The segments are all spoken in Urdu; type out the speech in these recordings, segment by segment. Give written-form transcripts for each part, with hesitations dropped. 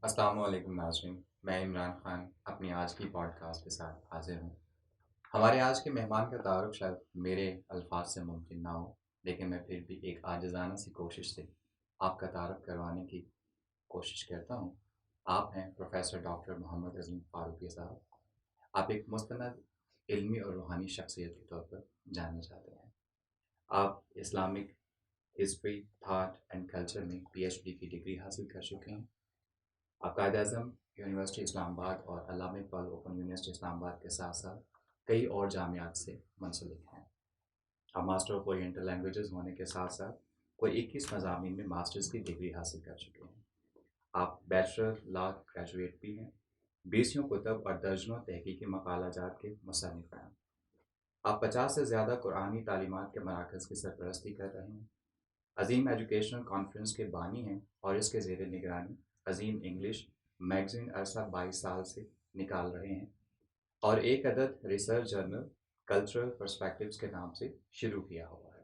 السلام علیکم ناظرین، میں عمران خان اپنی آج کی پوڈ کاسٹ کے ساتھ حاضر ہوں۔ ہمارے آج کے مہمان کا تعارف شاید میرے الفاظ سے ممکن نہ ہو، لیکن میں پھر بھی ایک عاجزانہ سی کوشش سے آپ کا تعارف کروانے کی کوشش کرتا ہوں۔ آپ ہیں پروفیسر ڈاکٹر محمد عظیم فاروقی صاحب۔ آپ ایک مستند علمی اور روحانی شخصیت کے طور پر جانے جاتے ہیں۔ آپ Islamic history, thought and culture میں پی ایچ ڈی کی ڈگری حاصل کر چکے ہیں۔ آپ قائد اعظم یونیورسٹی اسلام آباد اور علامہ اقبال اوپن یونیورسٹی اسلام آباد کے ساتھ ساتھ کئی اور جامعات سے منسلک ہیں۔ آپ ماسٹر آف اورینٹل لینگویجز ہونے کے ساتھ ساتھ کوئی 21 مضامین میں ماسٹرز کی ڈگری حاصل کر چکے ہیں۔ آپ بیچلر لا گریجویٹ بھی ہیں، 20 کتب اور درجنوں تحقیقی مقالہ جات کے مصنف ہیں۔ آپ 50 سے زیادہ قرآنی تعلیمات کے مراکز کی سرپرستی کر رہے ہیں، عظیم ایجوکیشنل کانفرنس کے بانی ہیں اور اس کے زیر نگرانی عظیم انگلش میگزین عرصہ 22 سال سے نکال رہے ہیں، اور ایک عدد ریسرچ جرنل کلچرل پرسپیکٹیوز کے نام سے شروع کیا ہوا ہے۔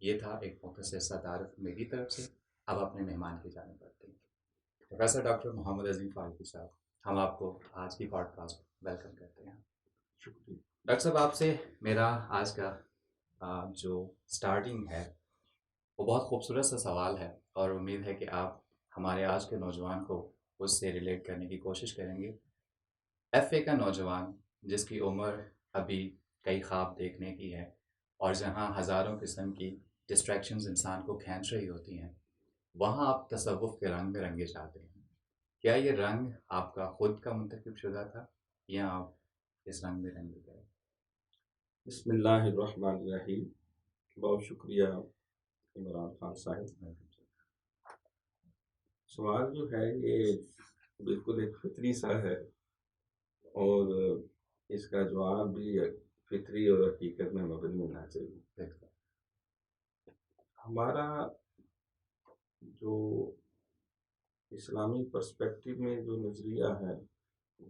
یہ تھا ایک مختصر سا تعارف میری طرف سے۔ اب اپنے مہمان کی جانب بڑھتے ہیں۔ پروفیسر ڈاکٹر محمد عظیم فاروقی صاحب، ہم آپ کو آج کی پوڈ کاسٹ ویلکم کرتے ہیں۔ شکریہ ڈاکٹر صاحب، آپ سے میرا آج کا جو سٹارٹنگ ہے وہ بہت خوبصورت سا سوال ہے، اور امید ہے کہ آپ ہمارے آج کے نوجوان کو اس سے ریلیٹ کرنے کی کوشش کریں گے۔ ایف اے کا نوجوان جس کی عمر ابھی کئی خواب دیکھنے کی ہے، اور جہاں ہزاروں قسم کی ڈسٹریکشنز انسان کو کھینچ رہی ہوتی ہیں، وہاں آپ تصوف کے رنگ میں رنگے جاتے ہیں۔ کیا یہ رنگ آپ کا خود کا منتخب شدہ تھا یا آپ اس رنگ میں رنگے گئے؟ بسم اللہ الرحمن الرحیم۔ بہت شکریہ عمران خان صاحب۔ سوال جو ہے یہ بالکل ایک فطری سا ہے، اور اس کا جواب بھی فطری اور حقیقت میں مبنی ہونا چاہیے۔ ہمارا جو اسلامی پرسپیکٹو میں جو نظریہ ہے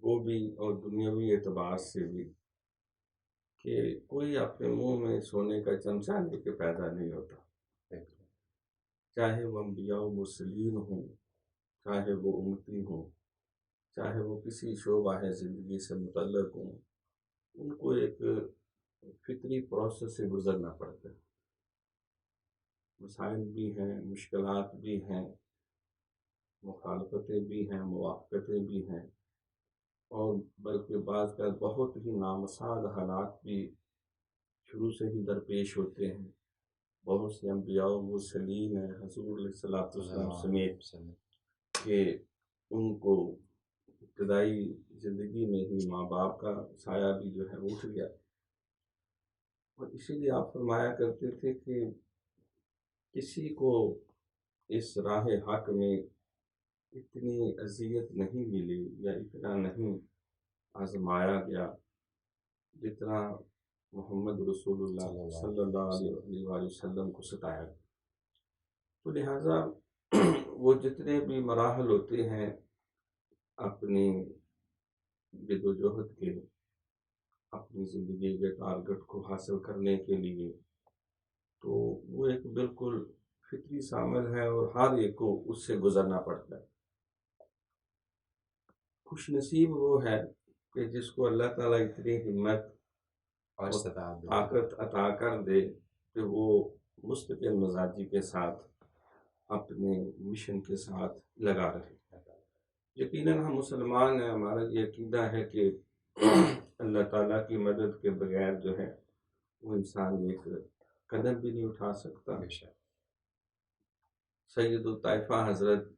وہ بھی، اور دنیاوی اعتبار سے بھی، کہ کوئی اپنے منہ میں سونے کا چمچہ لے کے پیدا نہیں ہوتا، چاہے وہ انبیاء و مرسلین ہوں، چاہے وہ امتی ہوں، چاہے وہ کسی شعبہ زندگی سے متعلق ہوں، ان کو ایک فطری پروسیس سے گزرنا پڑتا ہے۔ مسائل بھی ہیں، مشکلات بھی ہیں، مخالفتیں بھی ہیں، موافقتیں بھی ہیں، اور بلکہ بعض کا بہت ہی نامساعد حالات بھی شروع سے ہی درپیش ہوتے ہیں۔ بہت سے انبیاء و مرسلین ہیں حضور علیہ السلام سمیت کہ ان کو ابتدائی زندگی میں ہی ماں باپ کا سایہ بھی جو ہے اٹھ گیا، اور اسی لیے آپ فرمایا کرتے تھے کہ کسی کو اس راہ حق میں اتنی اذیت نہیں ملی یا اتنا نہیں آزمایا گیا جتنا محمد رسول اللہ صلی اللہ علیہ وآلہ وسلم کو ستایا گیا۔ تو لہٰذا وہ جتنے بھی مراحل ہوتے ہیں اپنی جد و جہد کے، اپنی زندگی کے ٹارگٹ کو حاصل کرنے کے لیے، تو وہ ایک بالکل فطری سا عمل ہے، اور ہر ایک کو اس سے گزرنا پڑتا ہے۔ خوش نصیب وہ ہے کہ جس کو اللہ تعالیٰ اتنی ہمت اور طاقت عطا کر دے کہ وہ مستقل مزاجی کے ساتھ اپنے مشن کے ساتھ لگا رہے۔ یقیناً ہم مسلمان ہیں، ہمارا یہ عقیدہ ہے کہ اللہ تعالیٰ کی مدد کے بغیر جو ہے وہ انسان ایک قدم بھی نہیں اٹھا سکتا۔ سید الطائفہ حضرت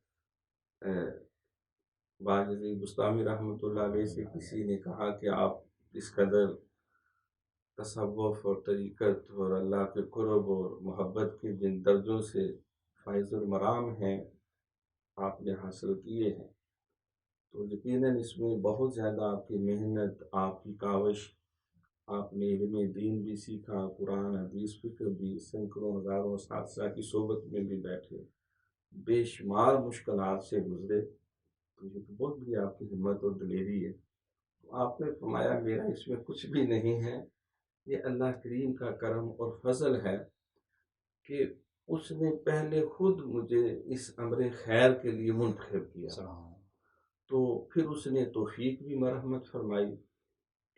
باجری بستامی رحمۃ اللہ علیہ سے کسی نے کہا کہ آپ اس قدر تصوف اور طریقت اور اللہ کے قرب اور محبت کے جن درجوں سے فائز المرام ہیں آپ نے حاصل کیے ہیں، تو یقیناً اس میں بہت زیادہ آپ کی محنت، آپ کی کاوش، آپ نے علم دین بھی سیکھا، قرآن حدیث فکر بھی، سینکڑوں ہزاروں اساتذہ کی صحبت میں بھی بیٹھے، بے شمار مشکلات سے گزرے، تو یہ تو بہت بڑی آپ کی ہمت اور دلیری ہے۔ آپ نے فرمایا میرا اس میں کچھ بھی نہیں ہے، یہ اللہ کریم کا کرم اور فضل ہے کہ اس نے پہلے خود مجھے اس امر خیر کے لیے منتخب کیا، تو پھر اس نے توفیق بھی مرحمت فرمائی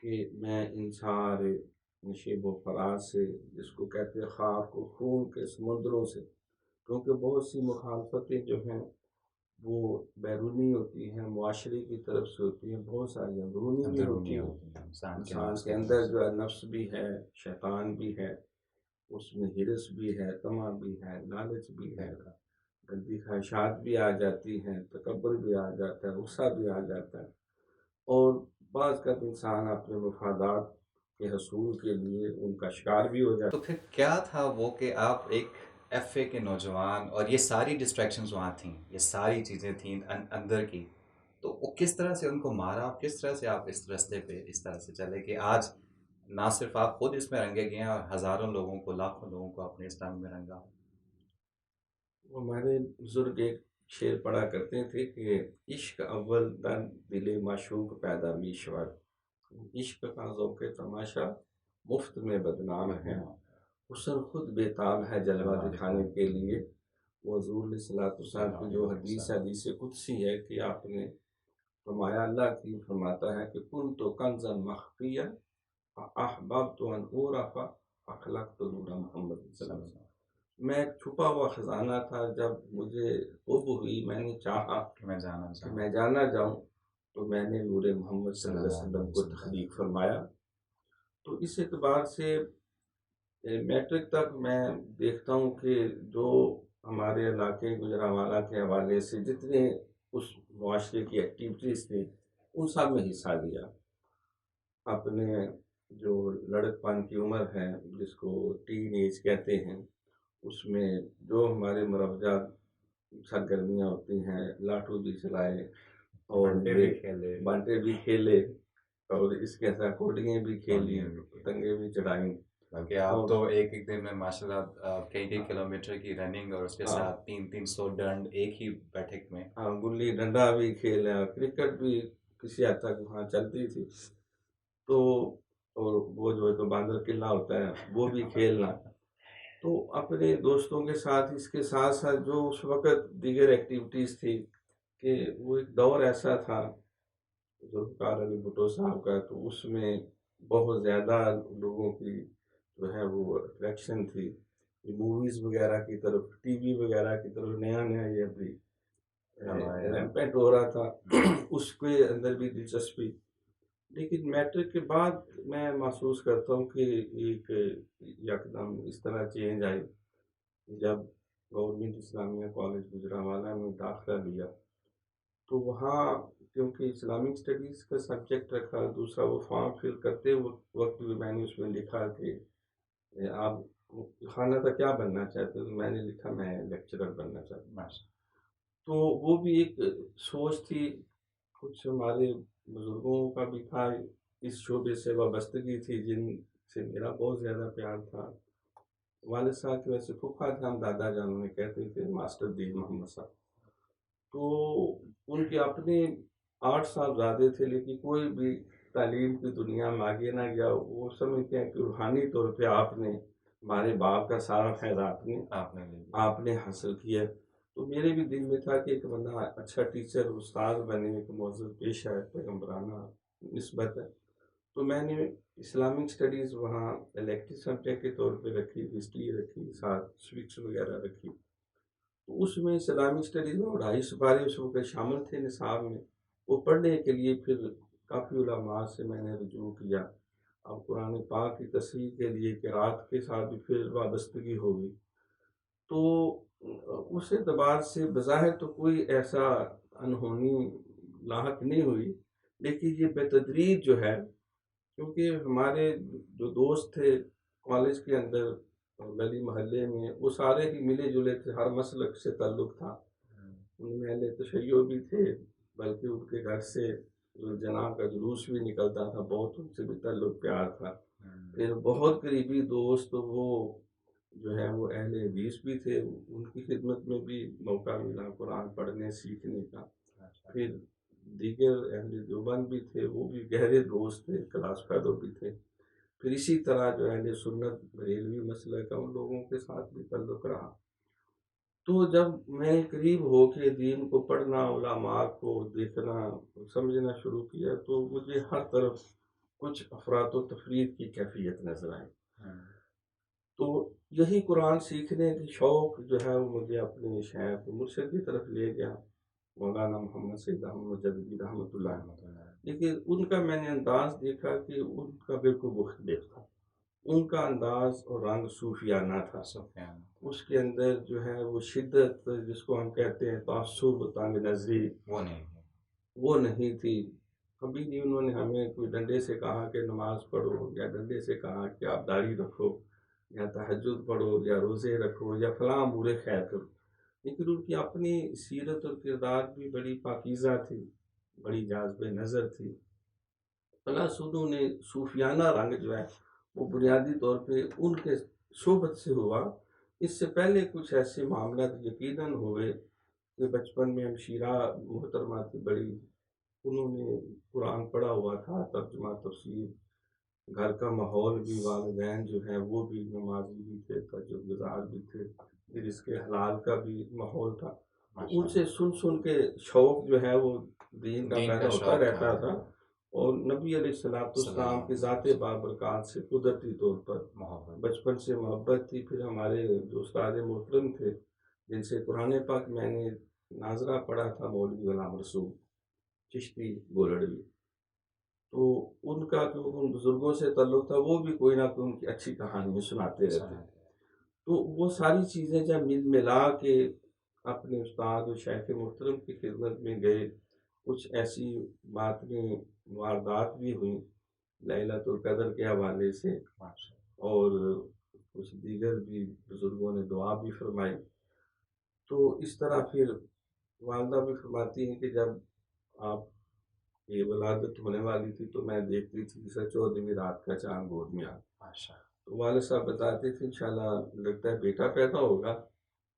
کہ میں ان سارے نشیب و فراز سے، جس کو کہتے ہیں خاک و خون کے سمندروں سے، کیونکہ بہت سی مخالفتیں جو ہیں وہ بیرونی ہوتی ہیں، معاشرے کی طرف سے ہوتی ہیں، بہت ساری اندرونی بھی ہوتی ہیں۔ انسان کے اندر جو ہے نفس بھی ہے، شیطان بھی ہے، اس میں ہرس بھی ہے، طمع بھی ہے، لالچ بھی ہے، گندی خواہشات بھی آ جاتی ہیں، تکبر بھی آ جاتا ہے، غصہ بھی آ جاتا ہے، اور بعض کا انسان اپنے مفادات کے حصول کے لیے ان کا شکار بھی ہو جاتا ہے۔ تو پھر کیا تھا وہ کہ آپ ایک ایف اے کے نوجوان، اور یہ ساری ڈسٹریکشنز وہاں تھیں، یہ ساری چیزیں تھیں اندر کی، تو وہ کس طرح سے ان کو مارا، کس طرح سے آپ اس راستے پہ اس طرح سے چلے کہ آج نہ صرف آپ خود اس میں رنگے گئے ہیں اور ہزاروں لوگوں کو، لاکھوں لوگوں کو اپنے اسلام میں رنگا؟ ہمارے بزرگ ایک شعر پڑھا کرتے تھے کہ عشق اول در دل معشوق پیدا میشود، عشق کا ذوق تماشا مفت میں بدنام ہے، حسن خود بےتاب ہے جلوہ دکھانے کے لیے۔ وہ حضور علیہ الصلوۃ والسلام کی جو حدیث قدسی ہے کہ آپ نے فرمایا، اللہ کی فرماتا ہے کہ کن تو کنزا مخفیا احببت ان اعرف اخلقت نور محمد صلی اللہ علیہ وسلم، میں ایک چھپا ہوا خزانہ تھا، جب مجھے حب ہوئی، میں نے چاہا کہ میں کہ میں جانا جاؤں، تو میں نے نور محمد صلی اللہ علیہ وسلم کو جانا۔ تخلیق فرمایا۔ تو اس اعتبار سے میٹرک تک میں دیکھتا ہوں کہ جو ہمارے علاقے گجرانوالہ کے حوالے سے جتنے اس معاشرے کی ایکٹیویٹیز تھیں، ان سب میں حصہ لیا۔ اپنے جو لڑک پن کی عمر ہے، جس کو ٹین ایج کہتے ہیں، اس میں جو ہمارے مروجہ سرگرمیاں ہوتی ہیں، لاٹو بھی چلائے اور بانٹے بھی کھیلے، اور اس کے ساتھ کوڈیاں بھی کھیلی، پتنگیں بھی چڑھائیں، بلکہ آپ تو ایک ایک دن میں ماشاء اللہ کئی کلومیٹر کی رننگ، اور اس کے ساتھ 300 ڈنڈ ایک ہی بیٹھک میں، گلی ڈنڈا بھی کھیلا، کرکٹ بھی کسی حد تک وہاں چلتی تھی، تو اور وہ جو ہے تو باندر قلعہ ہوتا ہے وہ بھی کھیلنا۔ تو اپنے دوستوں کے ساتھ، اس کے ساتھ ساتھ جو اس وقت دیگر ایکٹیویٹیز تھی، کہ وہ ایک دور ایسا تھا ذوالفقار علی بھٹو صاحب کا، تو اس میں بہت زیادہ لوگوں کی جو ہے وہ اٹریکشن تھی موویز وغیرہ کی طرف، ٹی وی وغیرہ کی طرف، نیا نیا یہ ابھی ریمپینٹ ہو رہا تھا، اس کے اندر بھی دلچسپی۔ لیکن میٹرک کے بعد میں محسوس کرتا ہوں کہ ایک یکدم اس طرح چینج آئی جب گورنمنٹ اسلامیہ کالج گجرانوالہ میں داخلہ لیا، تو وہاں کیونکہ اسلامک اسٹڈیز کا سبجیکٹ رکھا، دوسرا وہ فارم فل کرتے وقت بھی میں نے اس میں لکھا کہ آپ خانہ تھا کیا بننا چاہتے ہو، تو میں نے لکھا میں لیکچرر بننا چاہتا ہوں۔ تو وہ بھی ایک سوچ تھی، کچھ ہمارے بزرگوں کا بھی تھا، اس شعبے سے وابستگی تھی، جن سے میرا بہت زیادہ پیار تھا۔ والد صاحب کی وجہ سے پھوپھا تھے، ہم دادا جان انہیں کہتے تھے، ماسٹر دین محمد صاحب، تو ان کے اپنے 8 صاحبزادے تھے، لیکن کوئی بھی تعلیم کی دنیا میں آگے نہ گیا۔ وہ سمجھتے ہیں کہ روحانی طور پہ آپ نے ہمارے باپ کا سارا فیض آپ نے حاصل کیا۔ تو میرے بھی دل میں تھا کہ ایک بندہ اچھا ٹیچر، استاد بنے، ایک معزز پیشہ ہے، پیغمبرانہ نسبت ہے۔ تو میں نے اسلامک اسٹڈیز وہاں الیکٹو سبجیکٹ کے طور پہ رکھی، ہسٹری رکھی، ساتھ سوکس وغیرہ رکھی۔ تو اس میں اسلامک اسٹڈیز میں 250 سپارے اس وقت شامل تھے نصاب میں، وہ پڑھنے کے لیے پھر کافی علماء سے میں نے رجوع کیا۔ اب قرآن پاک کی تصحیح کے لیے قرات کے ساتھ بھی پھر وابستگی ہوگی، تو اس اعتبار سے بظاہر تو کوئی ایسا انہونی لاحق نہیں ہوئی، لیکن یہ بتدریج جو ہے، کیونکہ ہمارے جو دوست تھے کالج کے اندر گلی محلے میں، وہ سارے ہی ملے جلے تھے، ہر مسلک سے تعلق تھا، ان میں اہل تشیع بھی تھے، بلکہ ان کے گھر سے جناب کا جلوس بھی نکلتا تھا، بہت ان سے بھی تعلق پیار تھا۔ پھر بہت قریبی دوست وہ جو ہے وہ اہل حدیث بھی تھے، ان کی خدمت میں بھی موقع ملا قرآن پڑھنے سیکھنے کا۔ پھر دیگر اہل دیوبند بھی تھے، وہ بھی گہرے دوست تھے، کلاس فیلو بھی تھے۔ پھر اسی طرح جو اہل سنت بریلوی مسلک کا ان لوگوں کے ساتھ بھی تعلق رہا. تو جب میں قریب ہو کے دین کو پڑھنا، علماء کو دیکھنا، سمجھنا شروع کیا، تو مجھے ہر طرف کچھ افراط و تفرید کی کیفیت نظر آئی. تو یہی قرآن سیکھنے کی شوق جو ہے وہ مجھے اپنے شیخ مرشد کی طرف لے گیا، مولانا محمد سید احمد مجددی رحمۃ اللہ علیہ. لیکن ان کا میں نے انداز دیکھا کہ ان کا بالکل مختلف تھا. ان کا انداز اور رنگ صوفیانہ تھا. اس کے اندر جو ہے وہ شدت، جس کو ہم کہتے ہیں تعصب، تنگ نظری، وہ نہیں تھی. کبھی بھی انہوں نے ہمیں کوئی ڈنڈے سے کہا کہ نماز پڑھو، یا ڈنڈے سے کہا کہ آپ داڑھی رکھو، یا تہجد پڑھو، یا روزے رکھو، یا فلاں امور خیر کرو. لیکن ان کی اپنی سیرت اور کردار بھی بڑی پاکیزہ تھی، بڑی جاذب نظر تھی. پلس انہوں نے صوفیانہ رنگ جو ہے وہ بنیادی طور پہ ان کے صحبت سے ہوا. اس سے پہلے کچھ ایسے معاملات یقیناً ہوئے کہ بچپن میں ہمشیرہ محترمہ تھی بڑی، انہوں نے قرآن پڑھا ہوا تھا، ترجمہ تفسیر، گھر کا ماحول بھی، والدین جو ہیں وہ بھی نمازی بھی تھے، تہجد گزار بھی تھے، پھر اس کے حلال کا بھی ماحول تھا. ان سے سن کے شوق جو ہے وہ دین کا پیدا ہوتا رہتا تھا. اور نبی علیہ السلام کی ذات بابرکات سے قدرتی طور پر بچپن سے محبت تھی. پھر ہمارے جو استاد محترم تھے جن سے قرآن پاک میں نے ناظرہ پڑھا تھا، مولوی غلام رسول چشتی گولڑوی، تو ان کا جو ان بزرگوں سے تعلق تھا وہ بھی کوئی نہ کوئی ان کی اچھی کہانیاں سناتے رہتے. تو وہ ساری چیزیں جب مل ملا کے اپنے استاد و شیخ محترم کی خدمت میں گئے، کچھ ایسی بات میں واردات بھی ہوئیں لیلۃ القدر کے حوالے سے، اور کچھ دیگر بھی بزرگوں نے دعا بھی فرمائی. تو اس طرح پھر والدہ بھی فرماتی ہیں کہ جب آپ کی ولادت ہونے والی تھی تو میں دیکھتی تھی جیسے 14ویں رات کا چاند گود میں آ. تو والد صاحب بتاتے تھے انشاءاللہ لگتا ہے بیٹا پیدا ہوگا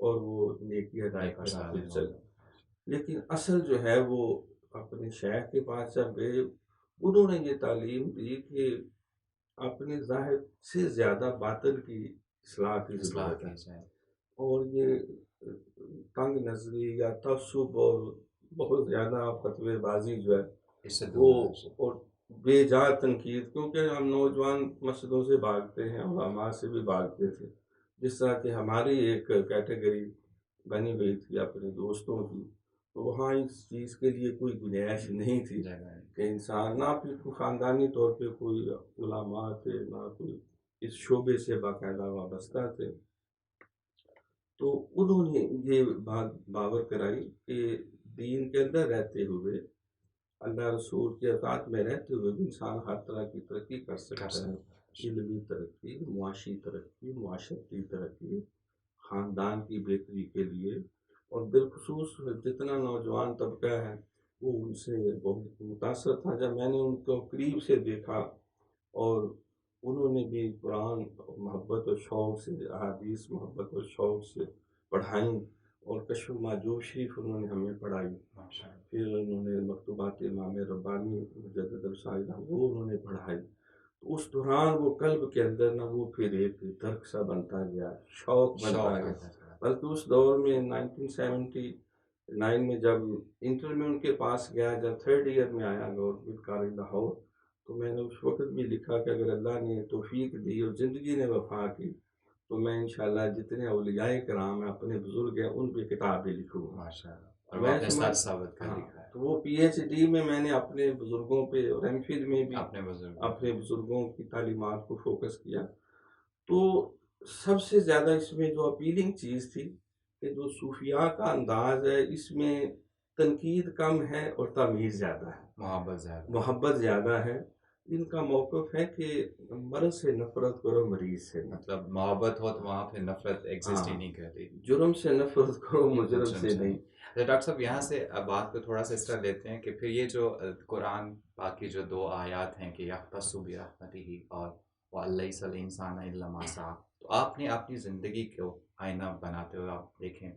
اور وہ نیکی ادائی کا حافظ چل. لیکن اصل جو ہے وہ اپنے شیخ کے پاس جب گئے، انہوں نے یہ تعلیم دی کہ اپنے ظاہر سے زیادہ باطن کی اصلاح کی ضرورت ہے. اور یہ تنگ نظری یا تعصب اور بہت زیادہ فتوی بازی جو ہے وہ، اور بے جا تنقید، کیونکہ ہم نوجوان مسجدوں سے بھاگتے ہیں، علماء سے بھی بھاگتے تھے. جس طرح کہ ہماری ایک کیٹیگری بنی ہوئی تھی اپنے دوستوں کی، تو وہاں اس چیز کے لیے کوئی گنجائش نہیں تھی کہ انسان، نہ پھر خاندانی طور پہ کوئی علماء تھے، نہ کوئی اس شعبے سے باقاعدہ وابستہ تھے. تو انہوں نے یہ بات باور کرائی کہ دین کے اندر رہتے ہوئے، اللہ رسول کی اطاعت میں رہتے ہوئے بھی انسان ہر طرح کی ترقی کر سکتا ہے. علمی ترقی، معاشی ترقی، معاشرتی ترقی، خاندان کی بہتری کے لیے. اور بالخصوص جتنا نوجوان طبقہ ہے وہ ان سے بہت متاثر تھا جب میں نے ان کو قریب سے دیکھا، اور انہوں نے بھی قرآن محبت و شوق سے، احادیث محبت و شوق سے پڑھائیں، اور کشف المحجوب شریف انہوں نے ہمیں پڑھائی. پھر انہوں نے مکتوبات امام ربانی مجدد الرسالہ وہ انہوں نے پڑھائی. تو اس دوران وہ قلب کے اندر نہ وہ پھر ایک درک سا بنتا گیا، شوق بنتا گیا. بلکہ اس دور میں 1979 میں جب انٹر میں ان کے پاس گیا، جب 3rd ایئر میں آیا گورنمنٹ کالج لاہور، تو میں نے اس وقت بھی لکھا کہ اگر اللہ نے توفیق دی اور زندگی نے وفا کی تو میں انشاءاللہ جتنے اولیاء کرام ہیں اپنے بزرگ ہیں ان پہ کتاب بھی لکھوں گا. اور وہ اپنے ساتھ ثابت کر لکھا ہے. تو وہ پی ایچ ڈی میں نے اپنے بزرگوں پہ، اور ایم فل میں بھی اپنے بزرگوں کی تعلیمات کو فوکس کیا. تو سب سے زیادہ اس میں جو اپیلنگ چیز تھی کہ جو صوفیاء کا انداز ہے اس میں تنقید کم ہے اور تمیز زیادہ ہے، محبت زیادہ ہے. ان کا موقف ہے کہ مرض سے نفرت کرو، مریض سے، مطلب محبت ہو تو وہاں پہ نفرت ایگزسٹ ہی نہیں کرتی. جرم سے نفرت کرو، مجرم سے نہیں. ڈاکٹر صاحب یہاں سے بات کو تھوڑا سا اس طرح لیتے ہیں کہ پھر یہ جو قرآن پاک کی جو 2 آیات ہیں کہ یختص برحمتہ اور وَلَيْسَ الْإِنسَانَ إِلَّا مَا سَعَىٰ، تو آپ نے اپنی زندگی کو آئینہ بناتے ہوئے آپ دیکھیں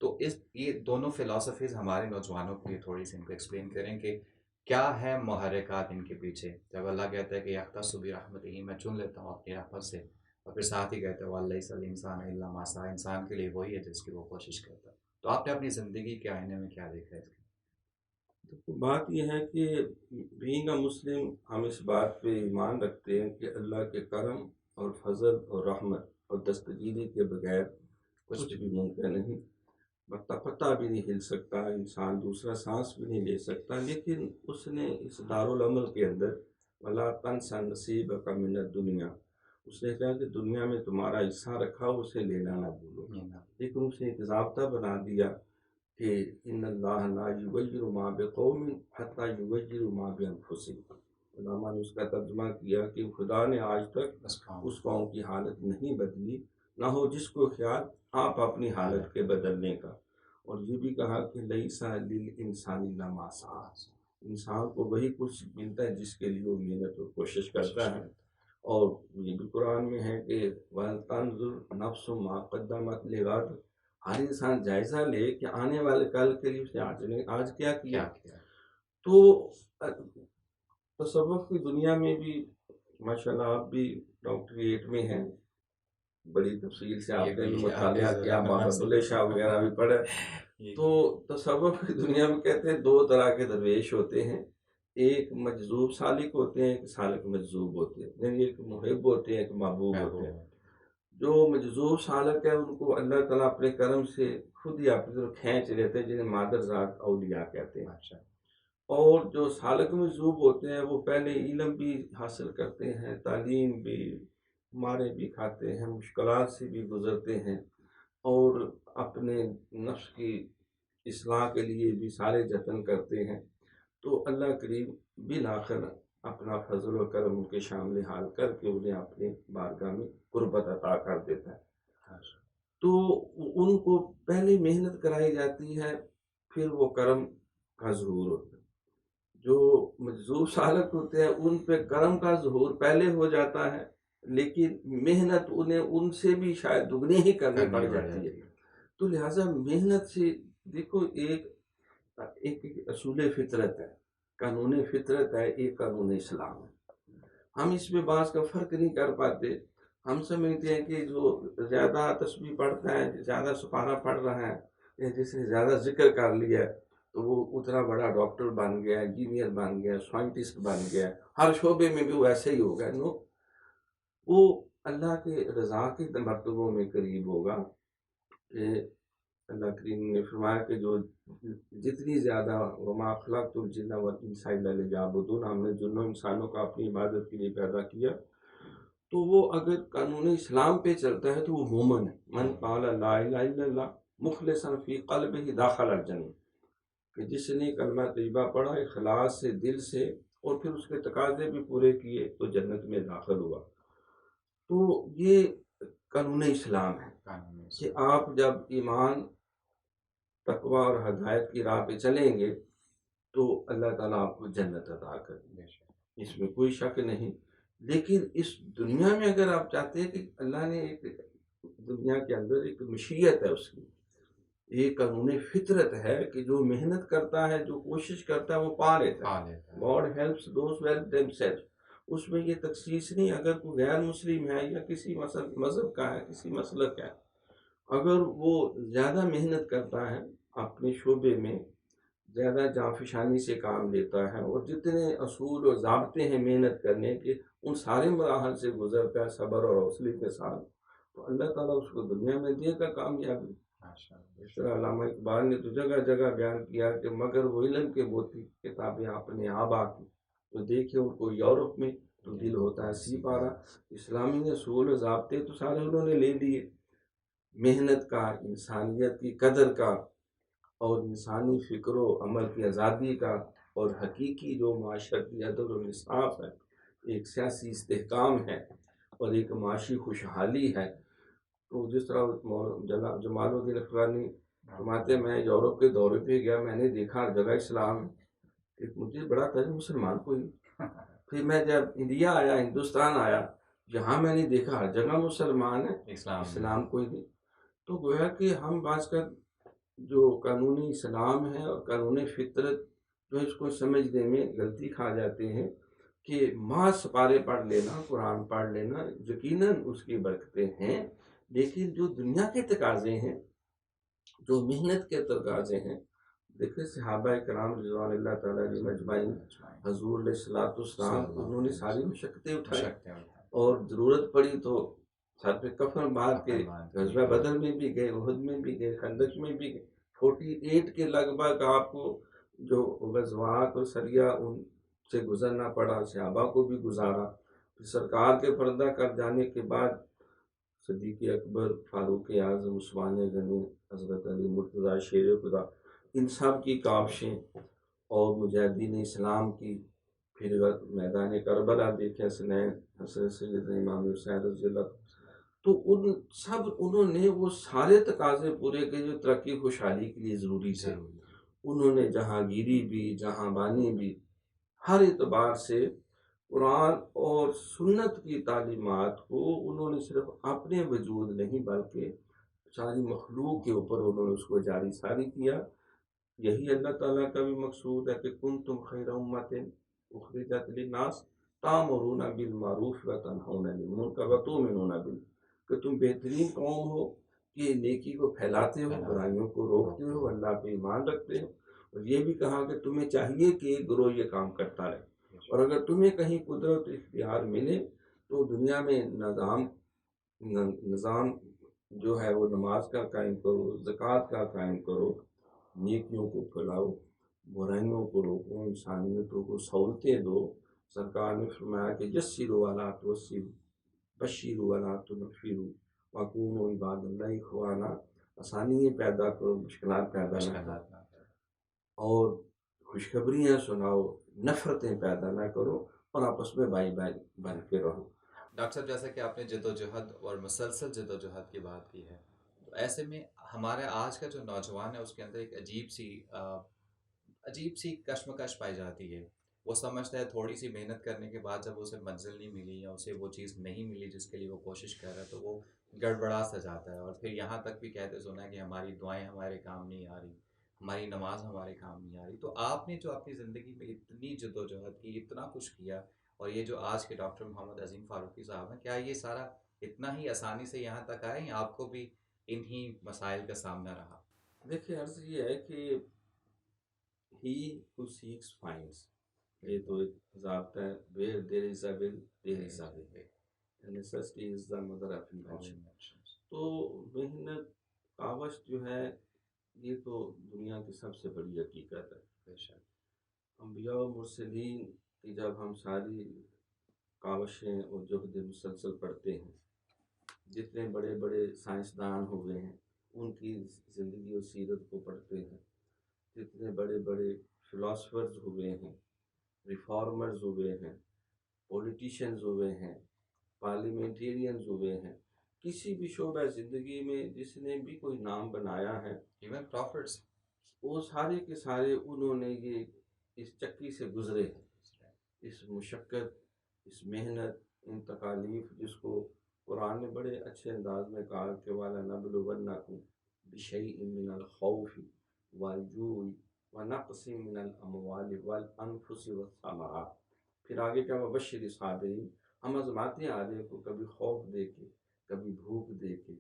تو یہ دونوں فلاسفیز ہمارے نوجوانوں کے لیے تھوڑی سی ان کو ایکسپلین کریں کہ کیا ہے محرکات ان کے پیچھے؟ جب اللہ کہتا ہے کہ یختص برحمتہ، میں چن لیتا ہوں اپنی رحمت سے، اور پھر ساتھ ہی کہتے ہیں وَلَيْسَ الْإِنسَانُ إِلَّا مَا سَعَىٰ، انسان کے لیے وہی ہے جس کی وہ کوشش کرتا ہے۔ تو آپ نے اپنی زندگی کے آئینے میں کیا دیکھا ہے اس تو بات یہ ہے کہ بینگ اے مسلم ہم اس بات پہ ایمان رکھتے ہیں کہ اللہ کے کرم اور فضل اور رحمت اور دستگیری کے بغیر کچھ بھی ممکن نہیں۔ پتا پتا بھی نہیں ہل سکتا، انسان دوسرا سانس بھی نہیں لے سکتا، لیکن اس نے اس دارالعمل کے اندر وَلَا تَنْسَ نَصِيبَكَ مِنَ الدُّنْيَا، اس نے کہا کہ دنیا میں تمہارا حصہ رکھا اسے لینا نہ بھولو، لیکن اس نے ایک ضابطہ بنا دیا کہ ان اللہ لا یغیر ما بقوم حتی یغیروا ما بانفسہم۔ علماء نے اس کا ترجمہ کیا کہ خدا نے آج تک اس قوم کی حالت نہیں بدلی، نہ ہو جس کو خیال آپ اپنی حالت کے بدلنے کا۔ اور یہ بھی کہا کہ لیس للانسان الا ما سعی، انسان کو وہی کچھ ملتا ہے جس کے لیے وہ محنت اور کوشش کرتا ہے۔ اور یہ بھی قرآن میں ہے کہ وَلْتَنْظُرْ نَفْسٌ مَا قَدَّمَتْ لِغَدٍ، ہر انسان جائزہ لے کہ آنے والے کل کے لیے اس نے آج کیا کیا۔ تو تصوف کی دنیا میں بھی ماشاءاللہ آپ بھی ڈاکٹریٹ میں ہیں، بڑی تفصیل سے آپ نے مطالعہ کیا، محمد بلے شاہ وغیرہ بھی پڑھے۔ تو تصوف کی دنیا میں کہتے ہیں دو طرح کے درویش ہوتے ہیں، ایک مجذوب سالک ہوتے ہیں، ایک سالک مجذوب ہوتے ہیں، یعنی ایک محب ہوتے ہیں، ایک محبوب ہوتے ہیں۔ جو مجذوب سالک ہے ان کو اللہ تعالیٰ اپنے کرم سے خود ہی اپنی طرف کھینچ لیتے ہیں، جنہیں مادر ذات اولیاء کہتے ہیں۔ اور جو سالک مجذوب ہوتے ہیں وہ پہلے علم بھی حاصل کرتے ہیں، تعلیم بھی، مارے بھی کھاتے ہیں، مشکلات سے بھی گزرتے ہیں، اور اپنے نفس کی اصلاح کے لیے بھی سارے جتن کرتے ہیں۔ تو اللہ کریم بالآخر اپنا فضل و کرم ان کے شامل حال کر کے انہیں اپنے بارگاہ میں قربت عطا کر دیتا ہے۔ تو ان کو پہلے محنت کرائی جاتی ہے، پھر وہ کرم کا ظہور ہوتا ہے۔ جو مجذوب سالک ہوتے ہیں ان پہ کرم کا ظہور پہلے ہو جاتا ہے، لیکن محنت انہیں ان سے بھی شاید دگنی ہی کرنی پڑ جاتی ہے۔ تو لہٰذا محنت سے دیکھو ایک اصول فطرت ہے، قانون فطرت ہے، ایک قانون اسلام ہے۔ ہم اس میں بعض کا فرق نہیں کر پاتے، ہم سمجھتے ہیں کہ جو زیادہ تسبیح پڑھتا ہے، زیادہ سپارہ پڑھ رہا ہے، یا جس نے زیادہ ذکر کر لیا ہے تو وہ اتنا بڑا ڈاکٹر بن گیا، انجینئر بن گیا، سائنٹسٹ بن گیا، ہر شعبے میں بھی وہ ایسے ہی ہوگا۔ نو، وہ اللہ کے رضا کے مرتبوں میں قریب ہوگا کہ اللہ کریم نے فرمایا کہ جو جتنی زیادہ وما خلقت الجن والانس الا لیعبدون، ہم نے جنوں انسانوں کو اپنی عبادت کے لیے پیدا کیا، تو وہ اگر قانون اسلام پہ چلتا ہے تو وہ مومن ہے۔ من قال لا الہ الا اللہ مخلصا فی قلبہ داخل الجنہ، کہ جس نے کلمہ طیبہ پڑھا اخلاص سے، دل سے، اور پھر اس کے تقاضے بھی پورے کیے تو جنت میں داخل ہوا۔ تو یہ قانون اسلام ہے کہ آپ جب ایمان، تقوی اور ہدایت کی راہ پہ چلیں گے تو اللہ تعالیٰ آپ کو جنت عطا کریں گے، اس میں کوئی شک نہیں۔ لیکن اس دنیا میں اگر آپ چاہتے ہیں کہ اللہ نے ایک دنیا کے اندر ایک مشیت ہے، اس کی ایک قانون فطرت ہے کہ جو محنت کرتا ہے، جو کوشش کرتا ہے وہ پا لیتا ہے۔ God helps those who help themselves۔ اس میں یہ تخصیص نہیں، اگر کوئی غیر مسلم ہے یا کسی مذہب کا ہے، کسی مسلک کا ہے، اگر وہ زیادہ محنت کرتا ہے اپنے شعبے میں، زیادہ جانفشانی سے کام لیتا ہے، اور جتنے اصول و ضابطے ہیں محنت کرنے کے ان سارے مراحل سے گزرتا ہے صبر اور حوصلے کے ساتھ، تو اللہ تعالیٰ اس کو دنیا میں دے گا کامیابی۔ اس طرح علامہ اقبال نے تو جگہ جگہ بیان کیا کہ مگر وہ علم کے موتی کتابیں اپنے آبا کی، تو دیکھے ان کو یورپ میں تو دل ہوتا ہے سی پارا۔ اسلامی اصول و ضابطے تو سارے انہوں نے لے لیے، محنت کا، انسانیت کی قدر کا، اور انسانی فکر و عمل کی آزادی کا، اور حقیقی جو معاشرتی عدل و انصاف ہے، ایک سیاسی استحکام ہے، اور ایک معاشی خوشحالی ہے۔ تو جس طرح جمال الدین افغانی فرماتے ہیں، میں یورپ کے دورے پہ گیا، میں نے دیکھا ہر جگہ اسلام ہے، کہ مجھے بڑا تھا مسلمان کوئی نہیں۔ پھر میں جب انڈیا آیا، ہندوستان آیا، جہاں میں نے دیکھا ہر جگہ مسلمان ہے، اسلام کوئی نہیں۔ تو گویا کہ ہم بعض کا جو قانونی اسلام ہے اور قانون فطرت تو اس کو سمجھنے میں غلطی کھا جاتے ہیں کہ محض سپارے پڑھ لینا، قرآن پڑھ لینا یقیناً اس کی برکتیں ہیں، لیکن جو دنیا کے تقاضے ہیں، جو محنت کے تقاضے ہیں، دیکھیں صحابہ کرام رضوان اللہ تعالیٰ علیہم اجمعین، حضور علیہ الصلوۃ والسلام، انہوں نے ساری مشقتیں اٹھائی اور ضرورت پڑی تو سر پہ کفن باندھ کے غزوہ بدر میں بھی گئے، احد میں بھی گئے، خندق میں بھی گئے، 48 کے لگ بھگ آپ کو جو غزوات اور سریہ ان سے گزرنا پڑا، صحابہ کو بھی گزارا، پھر سرکار کے پردہ کر جانے کے بعد صدیق اکبر، فاروق اعظم، عثمان غنی، حضرت علی مرتضیٰ شیر خدا، ان سب کی کاوشیں اور مجاہدین اسلام کی، پھر میدان کربلا دیکھے حسنین، حضرت سیدنا امام حسین رضی اللہ، تو انہوں نے وہ سارے تقاضے پورے کیے جو ترقی خوشحالی کے لیے ضروری تھے۔ انہوں نے جہانگیری بھی، جہاں بانی بھی، ہر اعتبار سے قرآن اور سنت کی تعلیمات کو انہوں نے صرف اپنے وجود نہیں بلکہ ساری مخلوق کے اوپر انہوں نے اس کو جاری ساری کیا۔ یہی اللہ تعالیٰ کا بھی مقصود ہے کہ کنتم خیر امت اخرجت للناس تامرون بالمعروف وتنہون عن المنکر وتؤمنون باللہ، کہ تم بہترین قوم ہو کہ نیکی کو پھیلاتے ہو، برائیوں کو روکتے ہو، اللہ پہ ایمان رکھتے ہو، اور یہ بھی کہا کہ تمہیں چاہیے کہ ایک گروہ یہ کام کرتا رہے، اور اگر تمہیں کہیں قدرت اختیار ملے تو دنیا میں نظام جو ہے وہ نماز کا قائم کرو، زکوٰۃ کا قائم کرو، نیکیوں کو پھیلاؤ، برائیوں کو روکو، انسانیتوں کو سہولتیں دو۔ سرکار نے فرمایا کہ یسروا ولا تعسروا، بشروا ولا تنفروا، وکونوا عباد اللہ اخوانا، آسانیاں پیدا کرو، مشکلات پیدا نہ کرو، اور خوشخبریاں سناؤ، نفرتیں پیدا نہ کرو، اور آپس میں بھائی بھائی بن کے رہو۔ ڈاکٹر صاحب، جیسا کہ آپ نے جدوجہد اور مسلسل جدوجہد کی بات کی ہے، تو ایسے میں ہمارے آج کا جو نوجوان ہے اس کے اندر ایک عجیب سی کشمکش پائی جاتی ہے۔ وہ سمجھتا ہے تھوڑی سی محنت کرنے کے بعد جب اسے منزل نہیں ملی یا اسے وہ چیز نہیں ملی جس کے لیے وہ کوشش کر رہا ہے، تو وہ گڑبڑا سا جاتا ہے، اور پھر یہاں تک بھی کہتے سنا ہے کہ ہماری دعائیں ہمارے کام نہیں آ رہی، ہماری نماز ہمارے کام نہیں آ رہی۔ تو آپ نے جو اپنی زندگی میں اتنی جدوجہد کی، اتنا کچھ کیا، اور یہ جو آج کے ڈاکٹر محمد عظیم فاروقی صاحب ہیں، کیا یہ سارا اتنا ہی آسانی سے یہاں تک آئے یا آپ کو بھی انہی مسائل کا سامنا رہا؟ دیکھیں، عرض یہ ہے کہ he who seeks finds، یہ تو ایک ضابطہ ہے، where there is a will there is a way، necessity is the mother of invention۔ تو محنت کاوش جو ہے یہ تو دنیا کی سب سے بڑی حقیقت ہے۔ انبیاء و مرسلین کی جب ہم ساری کاوشیں اور جہد مسلسل پڑھتے ہیں، جتنے بڑے بڑے سائنسدان ہوئے ہیں ان کی زندگی و سیرت کو پڑھتے ہیں، جتنے بڑے بڑے فلاسفرز ہوئے ہیں، ریفارمرز ہوئے ہیں، پولیٹیشنز ہوئے ہیں، پارلیمنٹیرینز ہوئے ہیں، کسی بھی شعبہ زندگی میں جس نے بھی کوئی نام بنایا ہے، ایون پروفٹس، وہ سارے کے سارے انہوں نے یہ اس چکی سے گزرے ہیں، اس مشقت، اس محنت، ان تکالیف، جس کو قرآن نے بڑے اچھے انداز میں کہا کہ وَلَنَبْلُوَنَّكُمْ بِشَيْءٍ مِّنَ الْخَوْفِ وَالْجُوعِ وَنَقْصٍ مِّنَ الْأَمْوَالِ وَالْأَنفُسِ وَالثَّمَرَاتِ، پھر آگے کیا وَبَشِّرِ الصَّابِرِينَ، ہم آزماتے ہیں آدمی کو، کبھی خوف دے کے، کبھی بھوک دے کے،